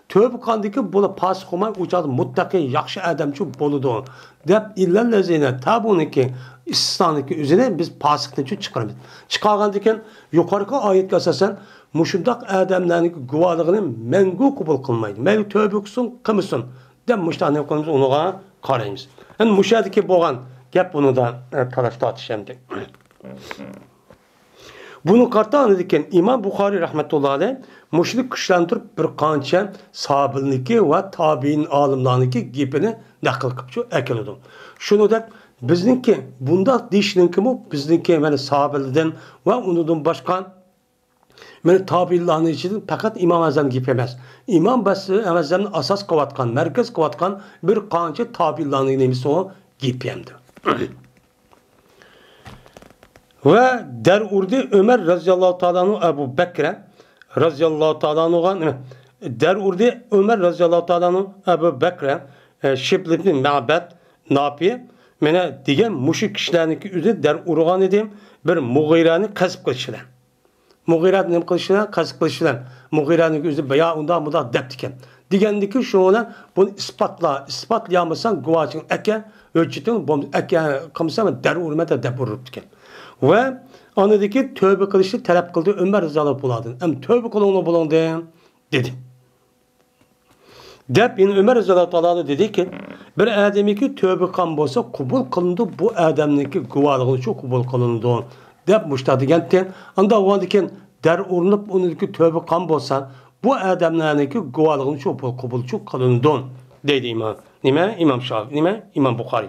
Tövbe qildiki, bular fasiq olmay, ular muttaqi, yaxshi odamchi bo'ladi deb illellezina tabuniki istisnoniki o'zini biz fasiqdan chiqaramiz. Chiqargandan keyin yuqorqi oyatga asosan mushundaq odamlarning guvohligini mangu qabul qilmaydi. Mayli tövbe qilsin, qilmasin deb mushtani qilamiz, unaga qaraymiz. Endi mushadiki bo'lgan gap bunu da talaş tartışamdı. Bunu qartan ediken İmam Buxari rahmetullahi aleyh müşrik kuşlandırıp bir qancha sahabilniki ve tabiin alimlarniki gepini naql qilib shu akiladi. Shuni deb bizniki bunda deyishninki bu bizniki mana sahabildan ve undan boshqa mana tabiinlarning ichida faqat İmam Azam gep emas. İmam Azamning asos qilayotgan, markaz qilayotgan bir qancha tabiinlarning nemisi o gep hamdi. Ve derurdi Ömer radıyallahu ta'ala Ebu Bekre radıyallahu ta'ala derurdi Ömer radıyallahu ta'ala Ebu Bekre Şiblibni Ma'bed Napi mene diyen müşrik kişilerinki üzeri derurgan edim bir Mughirani kasıp kılışılar. Mughirani nem kılışılar? Kasıp kılışılar. Mughirani üzeri ya unda muda deptiken. Digendiki şu olan bunu ispatlayamazsan guvacın eke ölçütün bu eke kımsa derurmete deburruptiken. Ve anadaki tövbe kılışı talep kıldı Ömer rızalı buladın. Hem tövbe kılığını bulandı dedi. Dep yine Ömer rızalı dedi ki bir ademiki tövbe kan bolsa kubul kılındı bu ademdeki guvalığını çok kubul kılındı. Dep muştadı gentten. Anda o andiken derurunup onundaki tövbe kan bolsa bu adamlarınki guvalığını çok kubul çok kılındı dedi imam. Nime? İmam Şafii. Nime? İmam Buxari.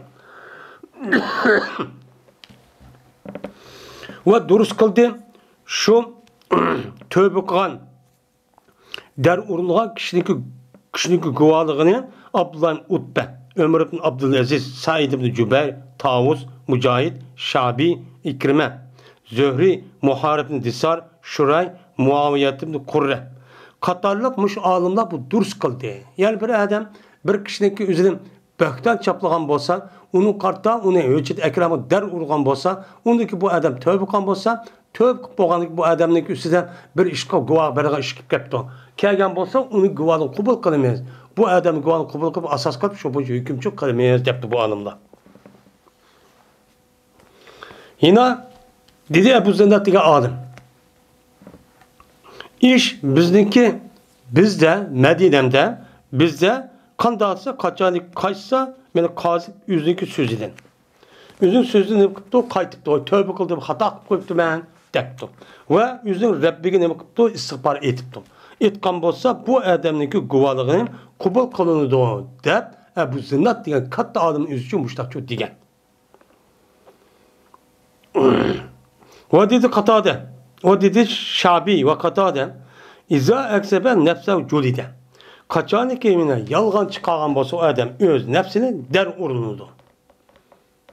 Ve durus kıldı şu tövbe kılan derurluğa kişininki guvalığını Abdullah ibn Utbe, Ömer ibn Abdülaziz, Said ibn Cübeyr, Tavus, Mücahit, Şabi, İkrime, Zöhri, Muharib ibn Disar, Şuray, Muaviyet ibn Kurre. Katarlıkmış alimler bu durus kıldı. Yani bir adam bir kişininki üzerine bökten çaplagan bolsa, onun kartta onu ölçüt ekramı der urgan bolsa, ondaki bu adam tövbe kılgan bolsa, tövbe bolgandaki bu adamning üstüden bir işqa guvoh bergan ish kelib ketdi. Kelgan bolsa, uni guvohni qabul qilmaymiz. Bu odamning guvohni qabul qilib asos qilib shu bo'yicha hukmchi qilmaymiz debdi bu olimlar. Yine dedi Ebu Zindat degan olim. İş bizniki bizde Medine'de bizde qandaqsa qachonlik qaytsa meni qozi o'ziniki so'zidan. O'zing so'zini nima qilibdi? Qaytibdi. Tövbe qildi, xato qilib qo'yibdiman debdi. Va o'zing Rabbiga nima qilibdi? Istig'for etibdi. Etgan bo'lsa, bu odamniki guvohligini qabul qilinadi deb Abu Zinat degan katta olim o'zi uchun mushtaqchu degan. Va dedi Qatada, o dedi Şabi ve Qatada iza aksebe nefse julide. Qachoniki meni yolg'on chiqargan bo'lsa odam o'z nafsini dar urinadi.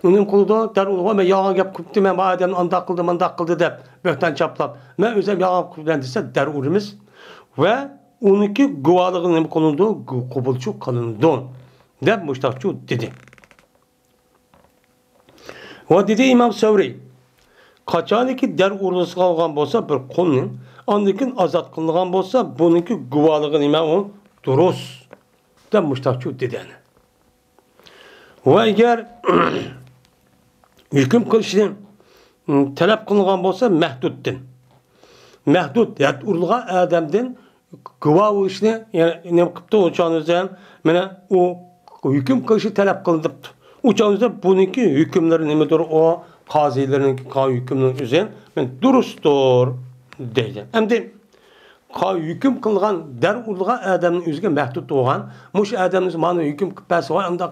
Uning qo'lida dar urib, men yolg'on gap qilibdi, men bu odamni anda qildi deb bo'xton chaplab, men o'zim yolg'on qilgan desa dar urimiz va uniki guvohligini nima qilindi? Qabulchu qilindi deb mushtaqchu dedi. Va dedi İmam Savri qachoniki dar urilib qolgan bo'lsa bir qulning ondan ozod qilingan bo'lsa, buniki guvohligi nima u? Durust deb mushtaqchu dedi. Va agar hukm qilishni talab qilingan bo'lsa mahduddan. Mahdud, ya'ni urilgan odamdan guvoh bo'lishni, ya'ni nima qilibdi o'chog'imizdan mana u hukm qilishni talab qilibdi. O'chog'imizda buniki hukmlari nimadir o qoziylarning hukmning o'zi men durustdir deydi. Endi hüküm qilgan dar urgan odamning o'ziga mahdud bo'lgan, mush odamning mana hukm qilib bersa, voy unda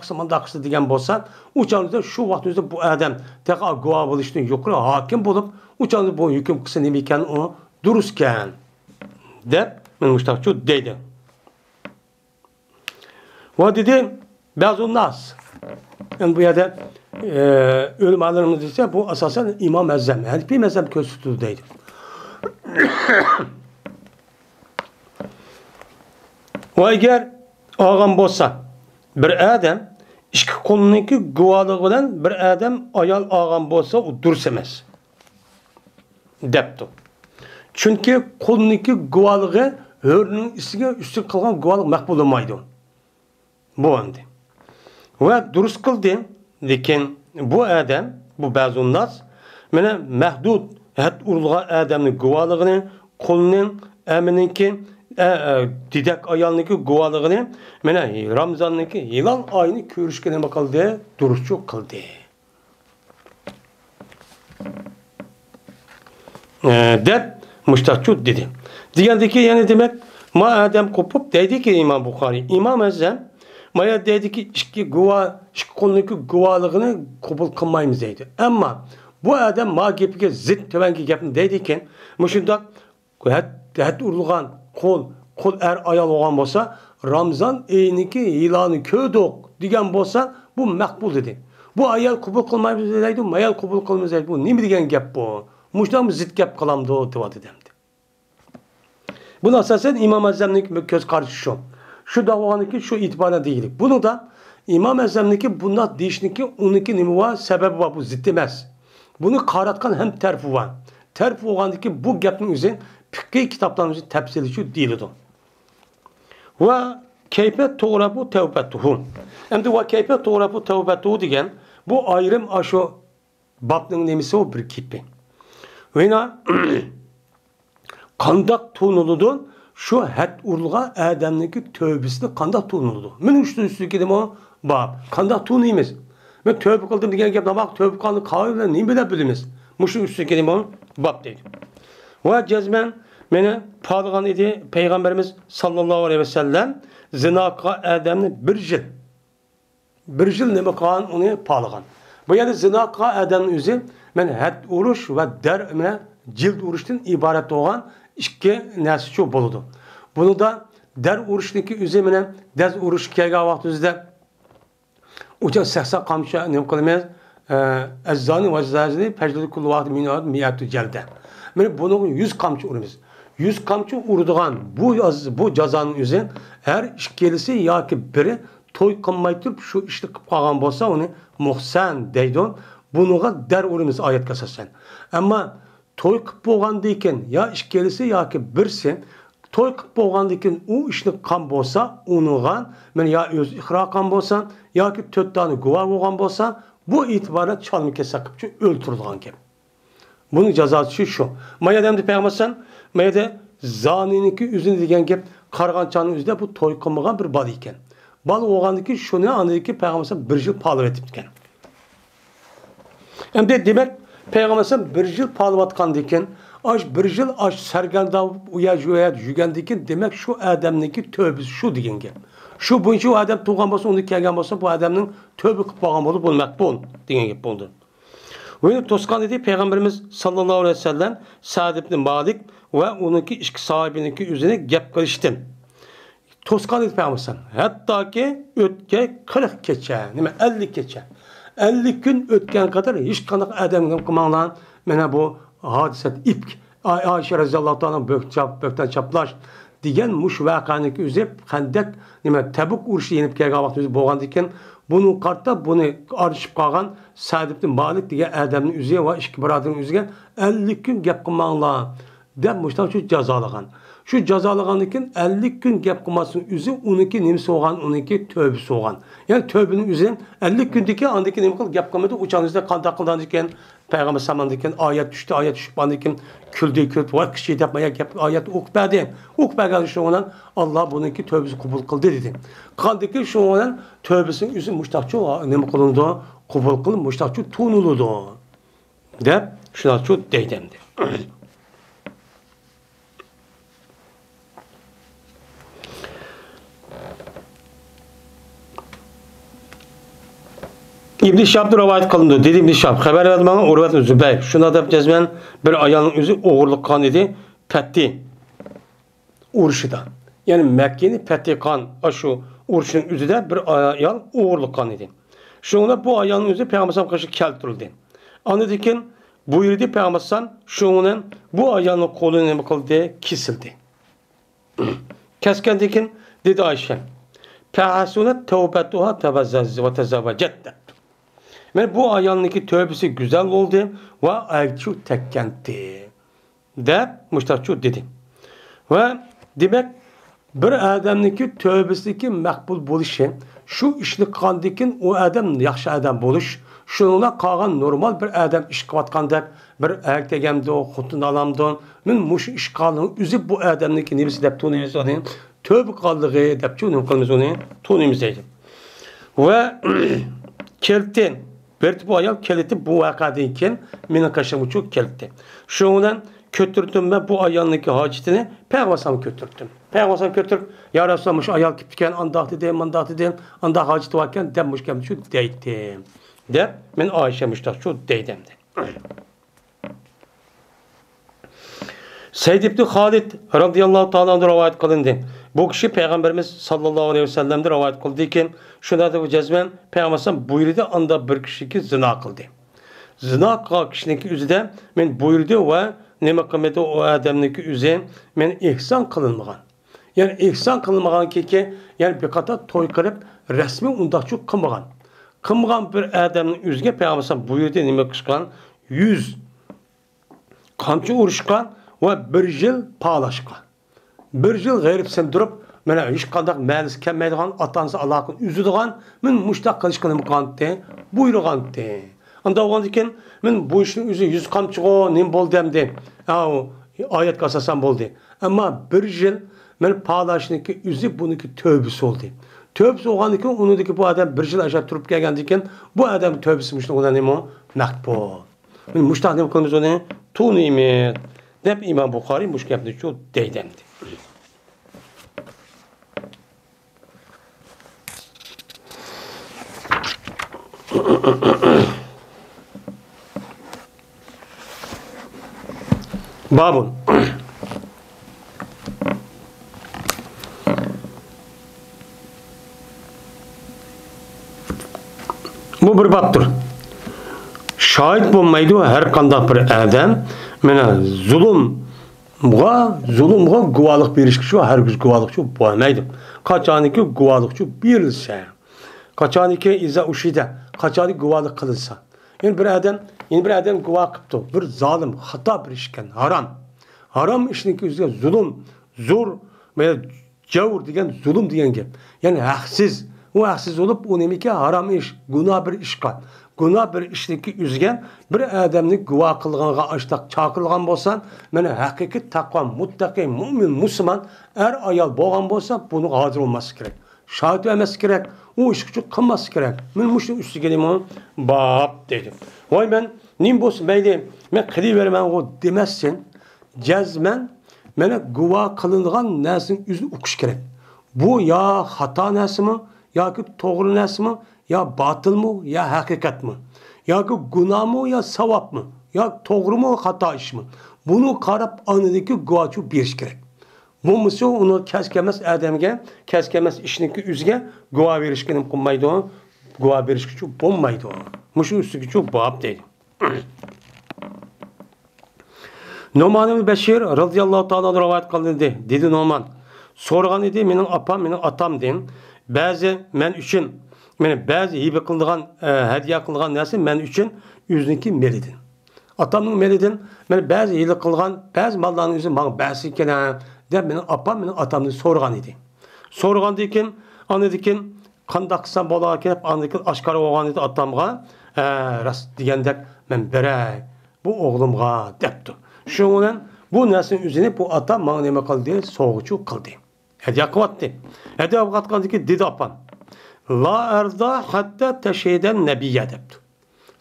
qilsa degan bo'lsa, o'chog'imizda shu vaqtda bu odam taqa guvoh bo'lishdan yuqori hokim bo'lib, o'chog'imizda bu hukm qilsa nima ekan, u durust ekan deb men mushtaqchu deydi. Va dedi ba'zi nas. Yani bu yerda ulamolarimiz ise bu asosan İmam Azam, Hanifi mezheb ko'rsatdi deydi. Va agar olgan bo'lsa, bir odam ikki qo'lniki guvohligi bilan bir odam ayol olgan bo'lsa, u durust emas debdi. Chunki qo'lniki guvohligi hurning isiga üstün qilgan guvohlik maqbul bo'lmaydi. Bu endi. Va durust qildi, lekin bu odam, bu ba'zi nas mana mahdud had urilgan odamning guvohligini, qo'lning aminiki didak ayolniki guvohligini mana Ramzonniki hilol oyini ko'rishga nima qildi? Durustlik qildi. Deb mushtaqchu dedi. Degandiki, ya'ni demak, ma odam qo'pib deydiki Imom Buxoriy, Imom Azam maya deydiki ikki qo'lniki guvohligini qabul qilmaymiz deydi. Ammo bu odam ma gapiga zid tuvangi gapni deydi ekan, mushundoq had urilgan qo'l ayol olgan bo'lsa, Ramzon oyiniki hilolni ko'rdik degan bo'lsa, bu maqbul dedi. Bu ayol qabul qilmaymiz deydi, ayol qabul qilmaymiz deydi. Bu nima degan gap bu? Mushundoq zid gap qilamdi deb dedi. Buna asasen İmam Azam'niki göz karşı şu. Şu davaniki şu itibaren değilik. Bunu da İmam Azam'niki bundan değişniki onunki nimi var, sebebi var, bu zittemez. Bunu karatkan hem terfi var. Terfi olandaki bu gapın üzerine fikri kitaplarımızın tepsili şu değildi. Ve keyfe toğrabu tevbetuhu. Hem de ve keyfe toğrabu tevbetuhu diyen bu ayrım aşo babının nemisi o bir kipi. Ve yine qandaq tuğnuludu, şu had urulgan adamniki tövbesini qandaq tuğnuludu. Men üstü dedim o, bab, qandaq tuğnuymiz. Men tövbe qildim degan gap, bak tövbe qilganni qavli nima bilib bilamiz. Mushu üstü dedim o, bab deydi. Va jazman meni palagan edi Peygamberimiz sallallohu aleyhi ve sellem zina qilgan adamni bir yil nima qilgan, uni palagan. Bu yerda zina qilgan adamning o'zi men had urush va dar cild uruşdan ibaret olan ikki narsa shu bo'ladi. Bunu da dar urushniki üzerine daz urush kelgan vaqtimizda o'sha 80 qamchi nima qilamiz? Az-zani va zani fajli kulli vaqt minat miyatu jalda. Mana buni 100 qamchi uramiz. 100 qamchi urdigan bu jazoning o'zi har ikkalisi yoki biri to'y qilmay turib shu ishni qilib qolgan bo'lsa, uni muhsan deydi. Bunuga dar uramiz oyatga asosan. Ammo to'y qilib bo'lgandan keyin ya ikkalisi yoki birsi to'y qilib bo'lgandan keyin u ishni qilgan bo'lsa, uniga men ya o'z iqror qilgan bo'lsa yoki 4 tani guvoh bo'lgan bo'lsa, bu e'tiborat chalmi kesa qilib o'ltirilgan gap. Buning jazosi shu. Mayadamda payg'ambarsan, mayada zoniniki o'zini degan gap qarg'anchaning o'zida bu to'y qilmagan bir bola ekan. Bola o'g'andiki shuni aniki payg'ambarsan 1 yil palov etib ekan. Endi demak Peygamberimiz bir yıl palıvatkandı ki, bir yıl serganda uyacıyat yügendi ki, demek şu adamniki tövbesi şu diyen gel. Şu bunca o adam tuğan olsa, onu kelgen olsa, bu adamın tövbe kıpağın olup olmak bu diyen gel oldu. Ve Toskan dedi Peygamberimiz sallallahu aleyhi ve sellem Sa'd ibn Malik ve onunki işki sahibiniki üzerine gep karıştım. Toskan dedi Peygamberimiz hatta ki ötke 40 keçe, 50 keçe. 50 gün ötken kadar hiç kanak adamın kımağından mena bu hadiset ipk Ayşe raziyallahu anh'ın bökten çaplaş diyen muş vakaniki üzep Hendek Tebuk uruşu yenip kelgan vaxtımız boğan diken bunun kartta bunu arışıp kalgan Sa'd ibn Malik diye adamın üzeye ve işki biradının üzeye 50 gün gep kımağından dem muştan şu cazalagan. Şu cazalaganlıkın 50 gün gap kılmasının üzü onunki nimsi olgan, onunki tövbesi olgan. Yani tövbenin üzerine 50 gündeki andaki nim kıl gap kılmadı. Uçağınızda kanda kıldan diken, Peygamber samandiken ayet düştü, ayet düşüp bandiken küldü, var kişi yapmaya gap ayet ukbedi. Ukbedi şu olan Allah bununki tövbesi kabul kıldı dedi. Kandaki şu olan tövbesinin üzü müştakçı nim kılındı, kabul kılın müştakçı tunuludu. De şuna şu deydemdi. İbn-i Şahab'da rivayet kılındı. Dedi İbn-i Şahab. Haber verdi bana Urvet Zübeyir. Şuna da cezmen bir ayağının üzü oğurluk kan idi. Fethi. Uruşuda. Yani Mekke'nin fethi kan. Şu uruşun üzü de bir ayağın oğurluk kan idi. Şuna bu ayağının üzü Peygamber karşı keltirildi. Anladıkken buyurdu Peygamber şunun bu ayağının kolunu ne kıldı? Kesildi. Keskendikin dedi Ayşe. Fehasunet tevbetuha ve tezavvecet. Yani bu ayağındaki tövbesi güzel oldu ve ayakçı tekkenti. De müştakçı dedi. Ve demek bir adamdaki tövbesindeki makbul buluşu, şu işli kandikin o adam yaxşı adam buluş, şununla kalan normal bir adam iş kıvatkandak, bir ayak tegemdi o kutun alamdı, men muş iş kalını üzüp bu adamdaki nefisi dep tunuyuz onu, tövbe kaldığı dep tunuyuz onu, tunuyuz deydi. Ve keltin, Berti bu ayal keliti bu vakadayken meni kaşımı çok kelti. Şundan kötürdüm ben bu ayalındaki hacetini Peygamber'e kötürdüm. Peygamber'e kötürüp ya Resulallah şu ayal kipken andak dedim, andak haceti varken demmişken şu deydim. De men Ayşe müştak şu deydem de. Seyyid ibn Halid radıyallahu ta'ala rivayet kılındı. Bu kişi Peygamberimiz sallallahu aleyhi ve sellem'de rivayet kıldı ki şuna da bu cezmen Peygamber buyurdu anda bir kişi zina kıldı. Zina kılan kişinin üzerinde men buyurdu ve ne makamede o adamdaki üzerine men ihsan kılınmagan. Yani ihsan kılınmagan ki yani bir kata toy kırıp resmi undakçı kılmagan. Kılmagan bir adamın üzerine Peygamber buyurdu ne kışkan 100 kamçı uruşkan ve bir yıl paylaşkan. Bir yıl gayripsen durup, mana hiç qandaq ma'nisi kelmaydigan atansı alaqın üzüdigan, men mushtaq qilishqanim qanti, buyurganti. Anda olgandikan, men bu ishning o'zi 100 qamchigo nim bo'ldi demdi. Oyatga asosan bo'ldi. Ammo bir yil men paylashniki o'zi buniki tövbesi oldu. Tövbesi olgandikan, unidagi bu adam bir yil ashab turib kelgandikan, bu adam tövbesi mushtaqidan nima? Maqbul. Men mushtaq nim qilamiz uni, tuniymi deb İmam Buxoriy mush gapni shu deydemdi. Babun. Bu bir babdır. Şahit bulmaydı her qandaq bir adam mana zulumga guvohlik berish shu hargiz guvohlik shu bo'lmaydi. Qachoniki guvohlik shu berilsa, qachoniki iza ushida, qachoniki guvohlik qilinsa. Yani bir adam guvoh qilibdi, bir zolim, xato bir ishkan, harom. Harom ishning o'ziga zulm, zo'r va javr degan zulm degan gap. Yani haqsiz, u haqsiz bo'lib, u nimaki harom ish, gunoh bir ish qilgan. Gunoh bir ishniki üzgen bir adamni guvoh qilganiga ashtaq chaqirilgan bo'lsa, mana haqiqiy taqvo, muttaqi, mu'min, musulmon er ayol bo'lgan bo'lsa, buni hozir olması kerak. Shahid emas kerak, u ish kuchuk qilmas kerak. Men mushning ustiga nima bab dedim. Voy men nim bo'lsin mayli, men qilaverman o demassin, jazman mana guvoh qilingan narsaning o'zini o'qish kerak. Bu ya xato narsami yoki to'g'ri narsami? Ya batıl mı, ya hakikat mı? Ya günah mı, ya savap mı? Ya doğru mu, hata iş mi? Bunu karab anındaki guvaçı bir gerek. Bu musu onu keskemez adamge, keskemez işindeki üzge guva verişkenim kunmaydı o. Guva verişkiçi bulmaydı o. Muşun üstüki çok bağıb değil. Numan ibn Beşir radıyallahu ta'ala rivayet kıldı dedi Numan. Sorgan idi, menin apam, menin atam deyin. Bazı men üçün yani bazı hibe kıldıgan, hediye kıldıgan nesi men üçün yüzünki melidin. Atamın melidin, yani bazı hibe kıldıgan, bazı malların yüzü bana bazı iken deb mening opam mening otamni so'rgan edi. So'rgandan keyin anidikin qanday qilsam bo'larkan deb anidikin oshkora bo'lgan edi otamga, rost degandek men beray bu o'g'limga debdi. Shu bilan bu narsani o'zini bu otam menga nima qildi? So'g'uchu qildi. Hadiya qilyapti. Hadiya qilgandan keyin dedi opam, la arda hatta tashhidan nabiyya debdi.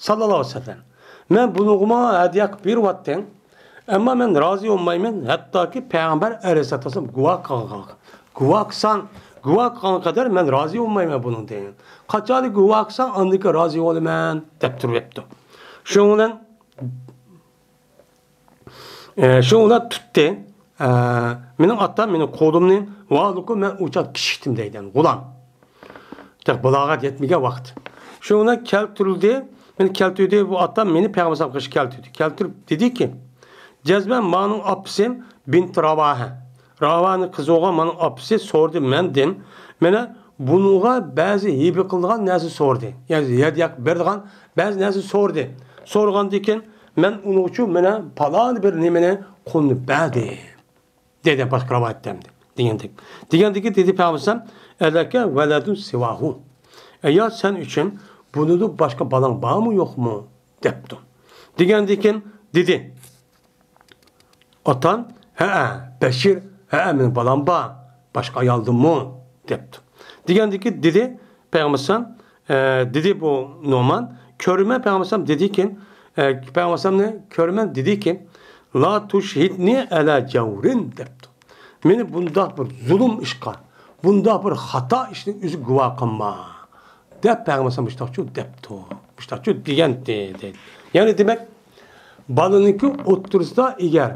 Sallallohu alayhi vasallam. Men bunug'ma hadiya qilib beryaptim. Ama ben razı olmayayım. Hatta ki Peygamber Aleyhisselatü Vesselam guva kılana kadar ben razı olmayayım bunun deyin. Kaçalı guva kılsan andaki razı olayım dep duruyordu. Şunla tuttu. Benim atam benim kolumni valıkı ben uçak kişittim deyden. Ulan. Tek balagat yetmeye vakit. Şunla keltürüldü. Ben keltürüldü bu atam beni Peygamber Aleyhisselatü Vesselam keltürdü. Keltürüp dedi ki Cezben manın apsim bint Ravaha. Ravaha'nın kızı olan manın apsi sordu mendin. Mene bunuğa bazı hibe kıldıgan nesi sordu. Yani yediyak berdigan bazı nesi sordu. Sorgan diken men onu uçu mene palan bir nimene konu badi. Dedi başka rivayet demdi. Digendik dedi Peygamber eleke veledun sivahu. Ya sen için bunu da başka balan bağ mı yok mu? Depti. Digendikin dedi. Atan, Beşir, benim balam ba, başka ayaldım mı? Depti. Degendeki dedi, Peygamber dedi bu Numan, körüme Peygamber dedi ki, Peygamber ne? Körüme dedi ki, la tuşhidni ala cavrin depti. Beni bunda bir zulüm işkar, bunda bir hata işin üzü guva kılma. Dep Peygamber müştakçı depti. Müştakçı diyen dedi. Yani demek, balınınki otursa eğer,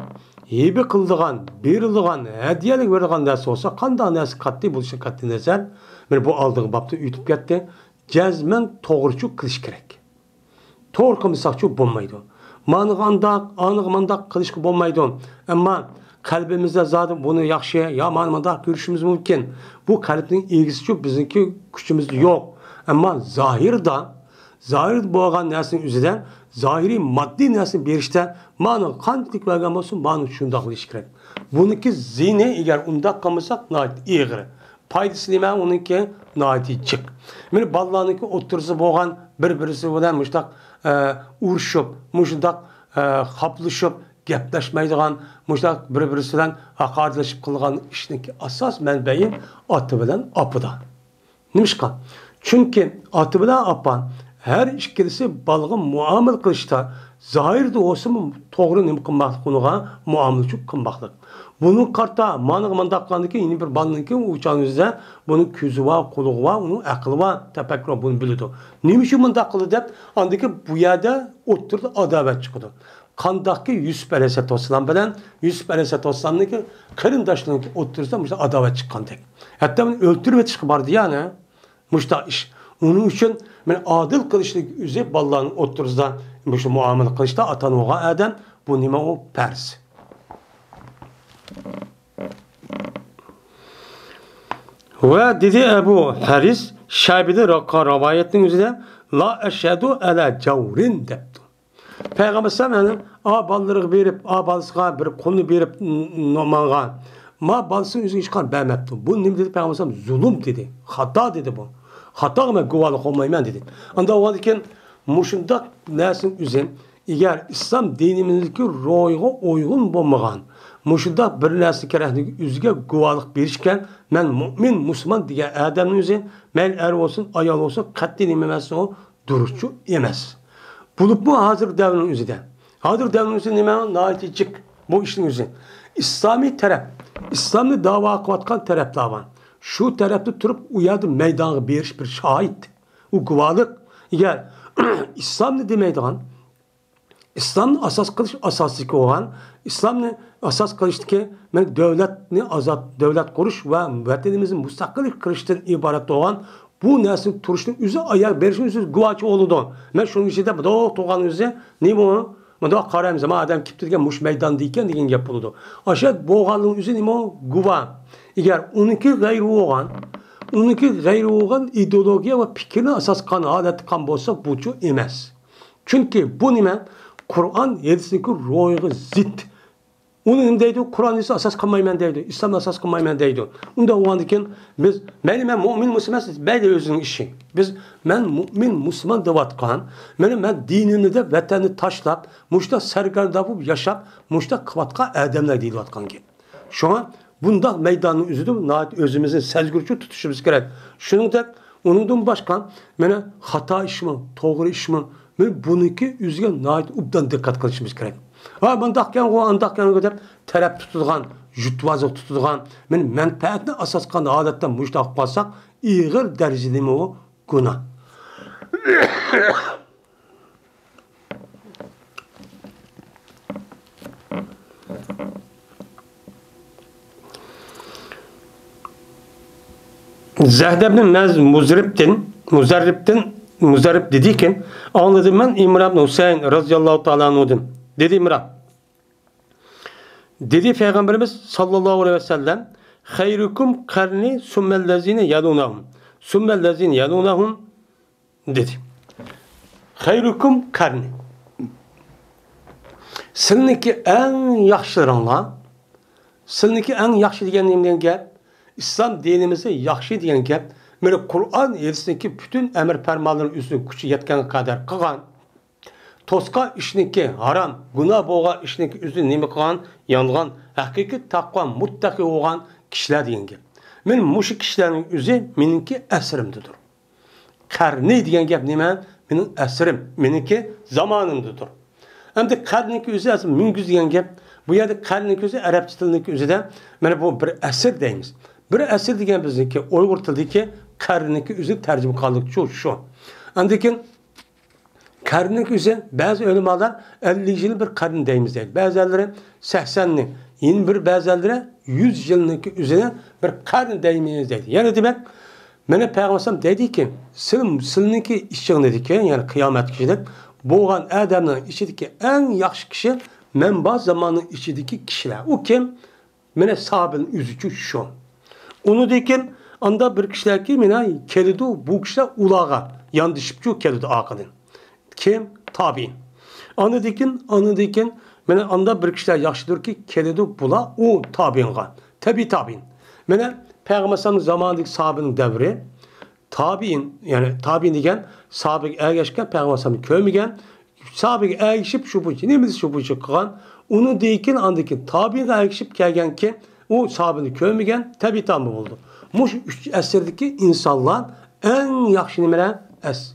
hibe kıldıgan, berildigan, hediyelik verilgan ders olsa, qanday narsa qat'iy bo'lishi qat'iy nazar, men bu aldığım babda ütüp ketdi. Jazman to'g'richu qilish kerak. To'g'ri qilmasaqchu bo'lmaydi. Anıq-mandaq qilishga bo'lmaydi. Ammo qalbimizda zaten bunu yaxshi, yomon-mandaq ko'rishimiz mumkin. Bu qalbning egisichu bizniki kuchimiz yo'q. Ammo zahir bo'lgan narsaning o'zidan zahiri maddi narsani berishda ma'no qanchalik bergan bo'lsin, ma'no shundoq qilish kerak. Buniki zini agar undaq qilmasak, nayt ig'ir. Foydasi nima? Uniki nayt chiq. Meni bolalarniki o'tirsa bo'lgan bir-birisi bilan mushtaq urushib, mushtaq xaplashib, gaplashmaydigan, mushtaq bir-birisi bilan haqoratlashib qilgan ishniki asos manbai oti bilan opida. Nimishqa? Chunki oti bilan opa her ikilisi balg'ın muamele kılışta zahirde olsa mı doğru nima qilmoqlik konuğa muameleçi qilmoqlik. Bunun karta manıq-mandaqlandaki yeni bir balınınki uçağınızda bunun közü var, kuluğu var, onun aklı var, tefekkür var, bunu biliyordu. Nimişi mındaq qıldı deb, andaki bu yerde oturdu adavet çıkıdı. Kandaki Yusuf Aleyhisselam bilen Yusuf Aleyhisselam'daki kırındaşlığındaki otursa müşta adavet çıkan tek. Hatta bunu öldürüp çıkı vardı yani. Müşta iş. Onun için ben adil kılıçlık üzeri ballarının oturuzda şu muamele kılıçta atan oğa eden bu nime o pers. Ve dedi Ebu Haris Şabi'de ravayetin üzerinde la eşhedü ala cavrin depti. Peygamber sallallahu balları verip, balısına bir konu verip nomağa ma balısının üzerine çıkan vermepti. Bu ne dedi Peygamber sallallahu zulüm dedi. Hata dedi bu. Hata mı guvalık olmayayım dedi. Anda o halde muşundak nesin üzerine eğer İslam dinimizdeki ruhuna uygun bulmagan muşundak bir nesin kerekli üzge guvalık birişken men mümin Müslüman diye adamın üzerine men er olsun ayal olsun katli nimemesi o duruşçu yemez. Bulup bu hazır devrinin üzerine. Hazır devrinin üzerine nimeme naiti çık bu işin üzerine. İslami taraf, İslam'ı dava kıvatkan taraflar var. Şu tarafta turup uyadı meydana beriş bir şahit. O guvalık. Eğer İslam ne demeydiğen, İslam'ın asas kılış asaslık olan, İslam'ın asas kılıştı ki devlet kuruş ve müvettenimizin müstakillik kılıştığın ibaret olan bu neslin turuşunun üzü ayak berişin üzü guvaçı oldu. Ben şunun içinde bu da doğan üzü ne bu? Mada qaraymiz, adam kiptirgan mush meydan deyken degan gap bo'ladi. O'sha bo'lganning o'zi nima guva. Agar uniki g'ayri bo'lgan ideologiya va fikrni asos qilgan holat qilgan bo'lsa, buchu emas. Chunki bu nima? Qur'on yedisinki ro'yiga zid. Onu nima deydi? Qur'onni asos qilmayman deydi. Islomni asos qilmayman deydi. Unda o'g'andan keyin biz men mu'min musulmon bayda o'zining ishi. Biz men mu'min musulmon deyotgan, men dinimni deb vatanni tashlab, mushta sarkarda bo'lib yashab, mushta qilayotgan odamlar deyotgan gap. Shunga bunda maydonni o'zida o'zimizni sezgurchi tutishimiz kerak. Shuningdek, uningdan boshqa mana xato ishmi, to'g'ri ishmi, men buniki o'ziga obdan diqqat qilishimiz kerak. Ha bundaqkan o andaqkan deb taraf tutilgan, jutvaziq tutilgan, men manfaatni asos qilgan holatda mushtaq qilsak, ig'ir darajadami o gunoh. Zahd ibn Muzarrib dedi ki, anladım ben İmran ibn Hüseyin radıyallahu ta'ala anladım. Dedi İmran. Dedi Peygamberimiz sallallahu aleyhi ve sellem, hayrukum karni summellezine yalunahum. Summellezine yalunahum dedi. Hayrukum karni. Sizniki en yaxşılarınla, sizniki en yaxşı degenliğimden gel, İslam dinimizi yaxşı diyen gap, meni Qur'on hadisdagi bütün emir fermanların üstüne kuchi yetgan kadar qilgan, tosqa ishniki haram, gunoh bo'lgan ishniki üstüne nima qilgan, yongan, haqiqiy taqvo, muttaqi bo'lgan kishilar degan gap. Men mushu kishilarning o'zi meniki asrimdidir. Qarni degan gap nima? Mening asrim, meniki zamonimdidir. Endi qarniki o'zi asl minguz degan gap. Bu yerda qarniki o'zi arabcha tilidagi o'zida mana bu bir asr deymiz. Bir asr degan bizniki Uyg'ur tilidagi qarniki o'zi tarjima qildik shu. Andikin qarniki o'zi ba'zi ulamolar 50 yil bir qarn deymiz deydi. Ba'zilari 80 ni, yeni bir ba'zilari 100 yilniki o'zini bir qarn deymiz deydi. Yani demek mana Peygamber dediki, sizniki ishing dediki, yani qiyomat kishida bo'lgan odamning ichidagi eng yaxshi kishi menba zamoni ichidagi kishilar. U kim? Mana sahabin o'zi shu. Onu dekin anda bir kişiler ki mina kelidi bu kişiler ulağa yandışıpçı kelidi akıdın. Kim? Tabi'in. Anı dekin mina anda bir kişiler yaşlıdır ki kelidi bula o tabi'inga. Tabi'in. Mina Peygamber'in zamanındaki sahabenin devri tabi'in yani tabi'in degen sahabe ergeçken Peygamber'in köymegen sahabe ergeçip şu bu kılan onu dekin andaki tabi'in ergeçip gelgen ki o sahabını köymegen tabi tamam oldu. Muş 3 əsrdeki insanlar en yaxşı nimere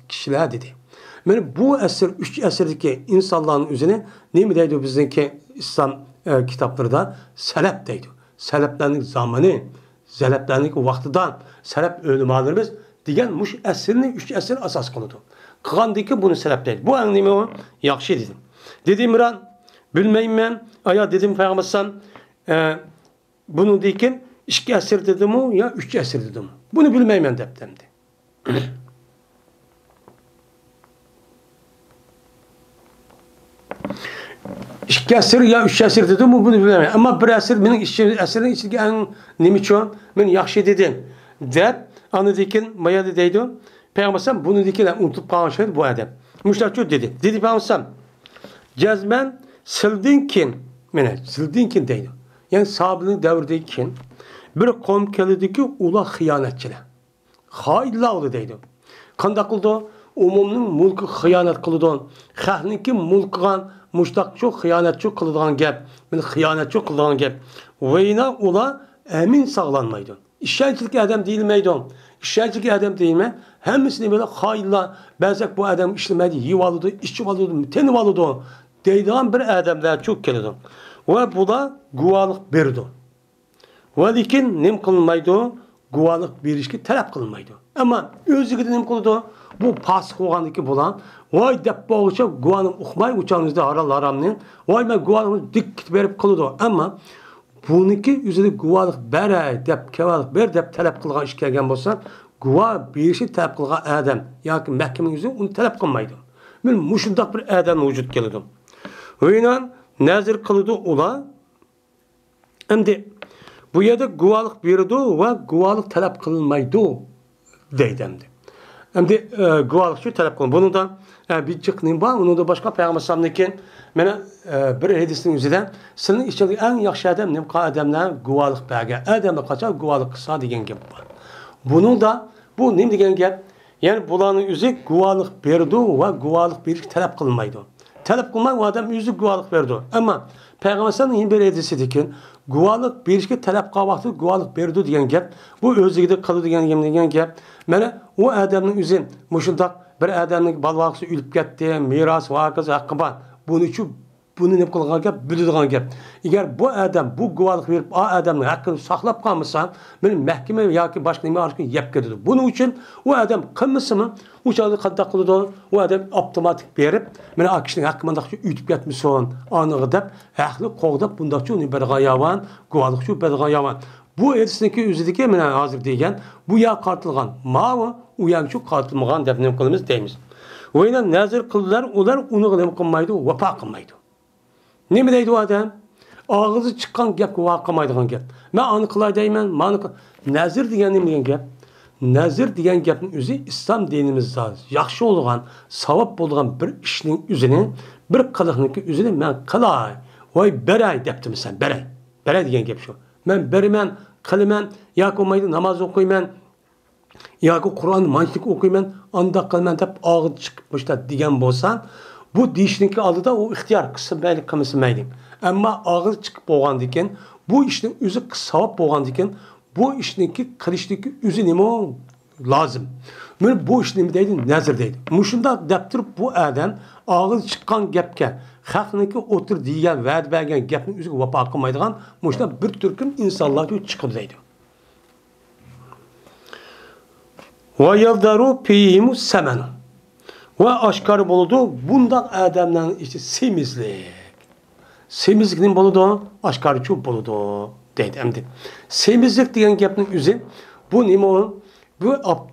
kişiler dedi. Yani bu 3 əsrdeki insanların üzerine ne mi deydi bizdeki İslam kitaplarda? Selep deydi. Seleplerinin zamanı, seleplerinin vaktidan, selep ölümalarımız diyen muş əsrini 3 əsr asas kılıdı. Kıgandaki bunu selep deydi. Bu en nimi o? Yaxşı dedim. Dedim İmran, bilmeyim ben, aya dedim Peygamber'den, bunu deyken 2 əsr dedim o ya 3 əsr dedim. Bunu bilmeyim ben deptemdi. 2 əsr ya 3 əsr dedim bunu bilmeyim. Ama bir əsr benim əsrin içindeki en nimiço ben yaxşı dedim. Dep anı deyken maya deydi. Peygamber bunu deyken unutup kalan şey bu adam. Müşterço dedi. Dedi Peygamber cezmen sildinkin deydi. Yani sahabenin devirdeyken bir kavm keldi ki ula hıyanetçiler. Hainler oldu deydi. Kanda kıldı? Umumның mulku hıyanet kıldı. Xalqniki mulkıgan muştaq çok hıyanetçi kıldıgan gap. Men hıyanetçi kıldıgan gap. Veyna ula emin sağlanmaydı. İşçilik adam değilmeydi. İşçilik adam değil mi? Hemmisini böyle hainler. Bazı bu adam işlemedi, yivalıdı, işçi valıdı, teni valıdı. Deydiğin bir adamlar çok keldi. Ve bu da guvalık berdi. Ve lakin nem kılınmaydı? Guvalık berişki talep kılınmaydı. Ama özüge nem kıldı? Bu pasık olgandaki bulan, vay dep boğuşa guvanı uqmay uçağınızda haramның, vay ben guvanı dik berip kıldı. Ama buniki üzeri guvalık bere dep kevalık ber dep talep kılgan iş kelgen bolsa, guva berişki talep kılgan adam, yoki mahkemenin yüzü onu talep kılmaydı. Men muşundaq bir adam vücut keldi. Oynan nazir kıldı ola. Endi bu yerda guvalık berdi ve guvalık talep kılınmaydı deydimdi. Endi guvohlikni talab qilin. Buni da bir chiqning bor, uni da boshqa payg'ambar sallallohu mana bir hadisning o'zida sizning ichidagi eng yaxshi odam nimqa odamlar guvohlik bergan. Odamlar qachon guvohlik qilsa degan gap bor. Buni da bu nima degan gap? Ya'ni bularning o'zi guvohlik berdi va guvohlik berish talab qilmaydi. Talab qilmay u odam o'zi guvohlik berdi. Ammo payg'ambar sallallohu bir hadisida guvohlik berishga talab qilvaqti guvohlik berdi degan gap, bu o'zligida qildi degan gap. Mana u odamning o'zi mushundaq bir odamning balvoqsi o'lib ketdi, meros va hokazo haqqi bor. Buning uchun buni nima qilgan gap, biladigan gap. Agar bu odam bu guvohlik berib, o odamning haqqini saqlab qolmasa, men mahkama yoki boshqa nima orqali yeb ketadi. Buning uchun u odam qilmasimi, u chog'da qanday qiladi? U odam avtomatik berib, men o kishining haqqi mendaqcha o'tib ketmasin, aniq deb, haqli qo'g'dab bundaqcha uni bir g'ayavan, guvohlik shu bir g'ayavan. Bu etisniki o'zidagi men hozir degan, bu ya qartilgan, mavi u yoq shu qartilmagan deb nima qilamiz deymiz. O'yina nazar qildilar, ular uni nima qilmaydi, vafo qilmaydi. Nima deydi u odam? Og'izi chiqqan gapga vafo qilmaydigan gap. Men uni qilay deyman, meni nazar degan nima degan gap? Nazar degan gapning o'zi islom dinimizda yaxshi bo'lgan, savob bo'lgan bir ishning o'zini, bir qiliqniki o'zini men qilay, voy beray debdim sen, beray. Beray degan gap shu. Men beriman, qilaman, yoki olmaydi namoz o'qiyman, yoki Qur'on mantiq o'qiyman, unda qilman deb og'iz chiqib qo'shdi degan bo'lsa, bu deyishniki oldida u ixtiyor qilsa mayli, qilmasa mayli. Ammo og'iz chiqib bo'lgandan keyin bu ishning o'zi savob bo'lgandan keyin bu ishniki qilishniki o'zi nima lozim. Men bu ishni nima deydi? Nazr deydi. Mushunda deb turib bu odam og'iz chiqqan gapga haqniki o'tir degan va'da bergan gapning o'ziga vafo qilmaydigan mushunda bir turkum insonlar chiqib deydi. Va yaldaru fihimu samanu. Va oshkor bo'ladi bundoq odamlarning ichi semizlik. Semizlik nima bo'ladi? Oshkorchi bo'ladi deydi. Endi semizlik degan gapning o'zi bu nima? Bu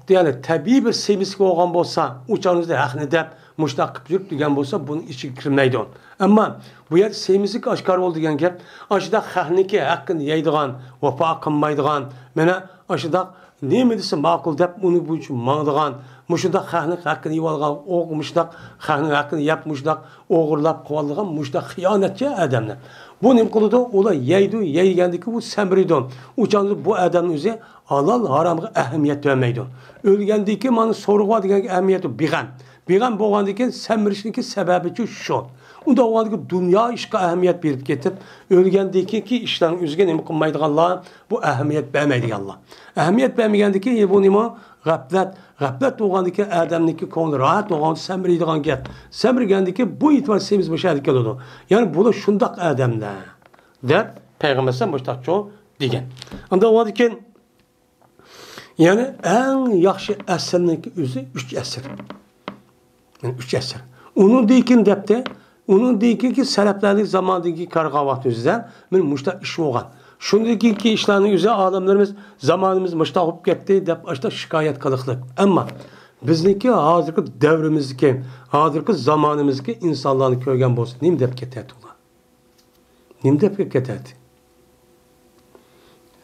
yani tabiiy bir semizlik bo'lgan bo'lsa, uchanizda haqni deb mushtaq qilib yurib degan bo'lsa, buni ichiga kirmaydi. Ammo bu yer semizlik oshkor bo'ldi degan gap, ashida haqniki haqqini yeydigan, vafo qilmaydigan, mana ashida nima desa ma'qul deb uni bu uchun mangdigan, mushunda haqqini yeb olgan, o'qmushdaq, haqqini yapmushdaq, o'g'irlab qolgan, mushdaq xiyonatchi odamlar. Bu nima qiladi? Ular yeydi, yeygandiki bu samriydi. Uchanli bu odamning o'zi halol haromga ahamiyat vermaydi. O'lgandiki mana so'rg'a degan ahamiyati beg'am. Beg'am bo'lgandan keyin samrishniki sababi shu. Unda o'g'andagi dunyo ishga ahamiyat berib ketib, o'lgandiki ishlarning o'ziga nima qilmaydiganlar, bu ahamiyat bermaydiganlar. Ahamiyat bermagandiki bu nima? G'aflat bo'lgandiki odamniki ko'ngli rahat bo'lgan, samriydigan gap. Samrigandiki bu e'tibor semiz bo'shadi keladi. Ya'ni bular shundoq odamlar deb payg'ambar mushtoqcho degan. Unda o'g'andiki yani eng yaxshi asrniki o'zi 3 asr. Yani 3 asr. Onun deyikin depte, onun deyikin ki salaflarning zamandagi qarg'a vaqt o'zida men mushta ish bo'lgan. Shundaki ishlarning o'zi olimlarimiz zamonimiz mushta olib ketdi deb ashta shikoyat qiliqlik. Ammo bizniki hozirgi davrimizdagi, hozirgi zamonimizdagi insonlarni ko'rgan bo'lsa, nim deb ketadi ular. Nim deb ketadi.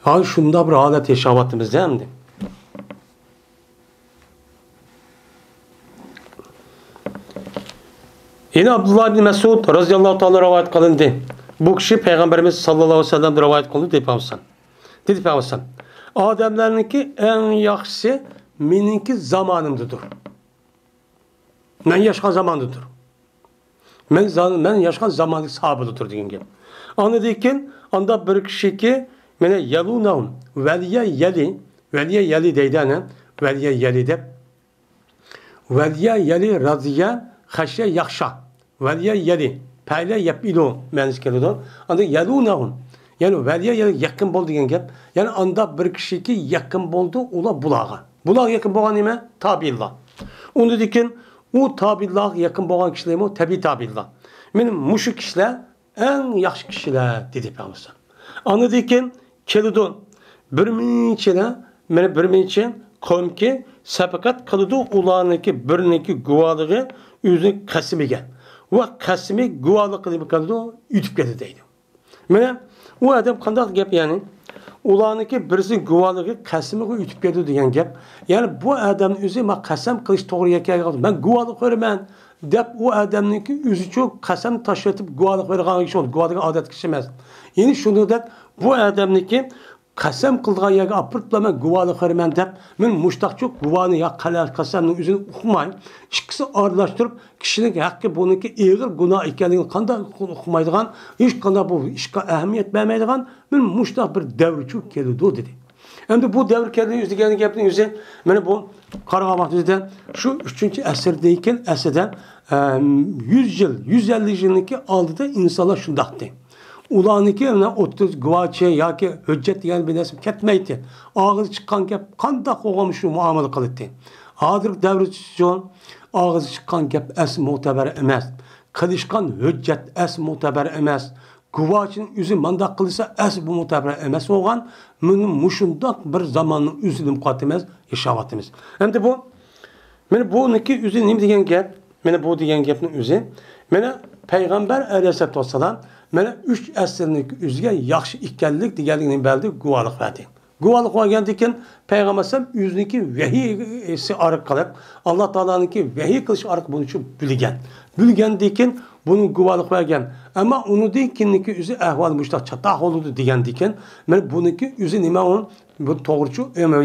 Hozir shunda bir holat yashayapmizda endi. Yine Abdullah bin Mesud radıyallahu ta'ala rivayet kılındı. Bu kişi Peygamberimiz sallallahu aleyhi ve sellem rivayet kılındı deyip alsan. Deyip alsan. Ademlerinki en yaxşısı meninki zamanımdadır. Men yaşkan zamandadır. Men yaşkan zamanlık sahabıdır deyin gibi. Anladıyken anda bir kişi ki mene yalunahum veliye yeli deydene veliye yeli de veliye yeli radiye haşye yakşa veliye yeli payla yapilo menis keladi. Anda yalunahum yani veliye yeli yakın bol degan gap. Yani anda bir kişi ki yakın boldu ula bulağa. Bulaq yakın bolgan nima? Tabiillah. Onu dikin o tabiillah yakın bolgan kişiler mi? Tabi tabiillah. Benim muşu kişiler en yaxşı kişiler dedi Peygamber. Anladıkken kelidi bir minçe kavm ki sabakat kılıdı ularniki birniki guvalığı özünü kasimiga. Ve kasimi guvalığı kılıbı kılıdı ütüp geldi deydi. Mene o adam kandak gap yani ularniki birisi guvohligi qasamiga o'tib ketdi degan gap. Ya'ni bu odamning o'zi men qasam qilish to'g'ri ekanligini men guvohlik beraman deb u odamniki o'zicha qasam tashlatib guvohlik bergan kishi guvohlik odat kishi emas. Ya'ni shuningdek bu odamniki qasam qilgan yerga apirtlaman guvohlik beraman deb men mushtaqchi guvohni ya qasamning o'zini uqmay ikkisi aralashtirib kishining haqqi buniki og'ir gunoh ekanligini qanday uqmaydigan hech qanday bu ishga ahamiyat bermaydigan men mushtaq bir davrchi keldi dedi. Endi bu davr keldi degan gapning o'zi mana bu qaragan vaqtida shu 3-asrda ekan aslida 100 yil 150 yilniki oldida insonlar shundaqdi. Ularniki 30 guvohchi yoki hujjat degan bir narsa ketmaydi. Og'iz chiqqan gap qanday qo'g'am shu muomala qiladi. Hozirgi davrda og'iz chiqqan gap asl mo'tabar emas. Qilishgan hujjat asl mo'tabar emas. Guvohchining o'zi mandaq qilsa asl bu mo'tabar emas bo'lgan. Meni mushundoq bir zamonning o'zidan qotimiz yashayapmiz. Endi bu meni buniki o'zi nima degan gap? Meni bu degan gapning o'zi meni payg'ambar alayhisolatu vassalam mana 3 asrning o'ziga yaxshi ekanlik deganligini bildi guvohlik berdi. Guvohlik olgandan keyin payg'ambar o'ziniki vahiysi orqali Alloh taolaniki vahiy qilish orqali buni bilgan. Bilgandan keyin buni guvohlik bergan. Ammo unidan keyingi o'zi ahvol mushtaq chataq bo'ldi degandan keyin men buniki o'zi nima u bu to'g'richu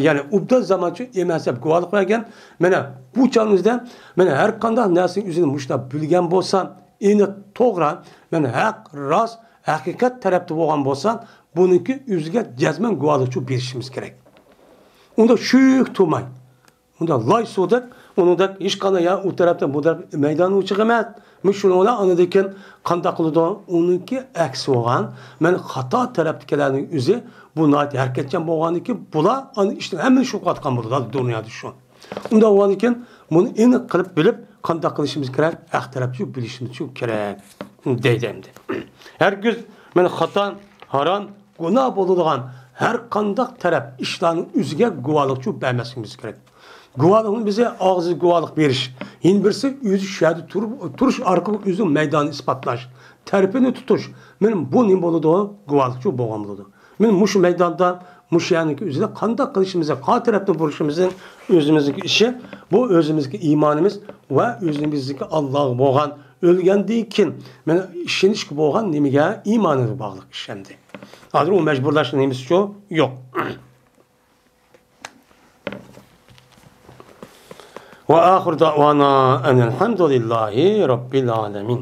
ya'ni ubda zamonchi emas deb guvohlik bergan. Mana bu chog'imizda mana har qanday narsani o'zini mushtaq bilgan bo'lsa eni to'g'ri, men haq, rost, haqiqat tarafda bo'lgan bo'lsa, buniki o'ziga jazman guvohlik berishimiz kerak. Unda shuyuk to'may. Unda loy suvdak, unda hech qanday ya u tarafda bu taraf maydon uchiq emas. Men shuninglar anadekin qanday qiladi? Uniki aksi bo'lgan, men xato tarafdagilarning o'zi bu noit harakatchan bo'lganiki, bular ana ishni hamma shu qotgan bo'ladi dunyoda shu. Unda o'g'anikin buni aniq qilib bilib qanday qilishimiz kerak, haq tarafchi bilishimiz kerak deydi endi. Herkes men xato, harom, gunoh bo'ladigan har qanday taraf ishlarning o'ziga guvohlik bermasligimiz kerak. Guvohlikni bize og'ziz guvohlik berish, yana birisi o'zi shahada turish orqali o'zi maydonni isbotlash, tarafini tutish. Men bu nima bo'ladi? Guvohlik bo'lgan bo'ladi. Men mush maydonda muşyaniki üzerinde qanday qilishimiz, qay tarafda bo'lishimizning o'zimizning ishi, bu o'zimizning iymonimiz va o'zimizning Alloh bo'lgan o'lgandan keyin mana ishonish bo'lgan nimaga iymoniga bog'liq ish endi. Hozir u majburlash nimasi shu yo'q. Va oxir da'vana alhamdulillahi robbil alamin.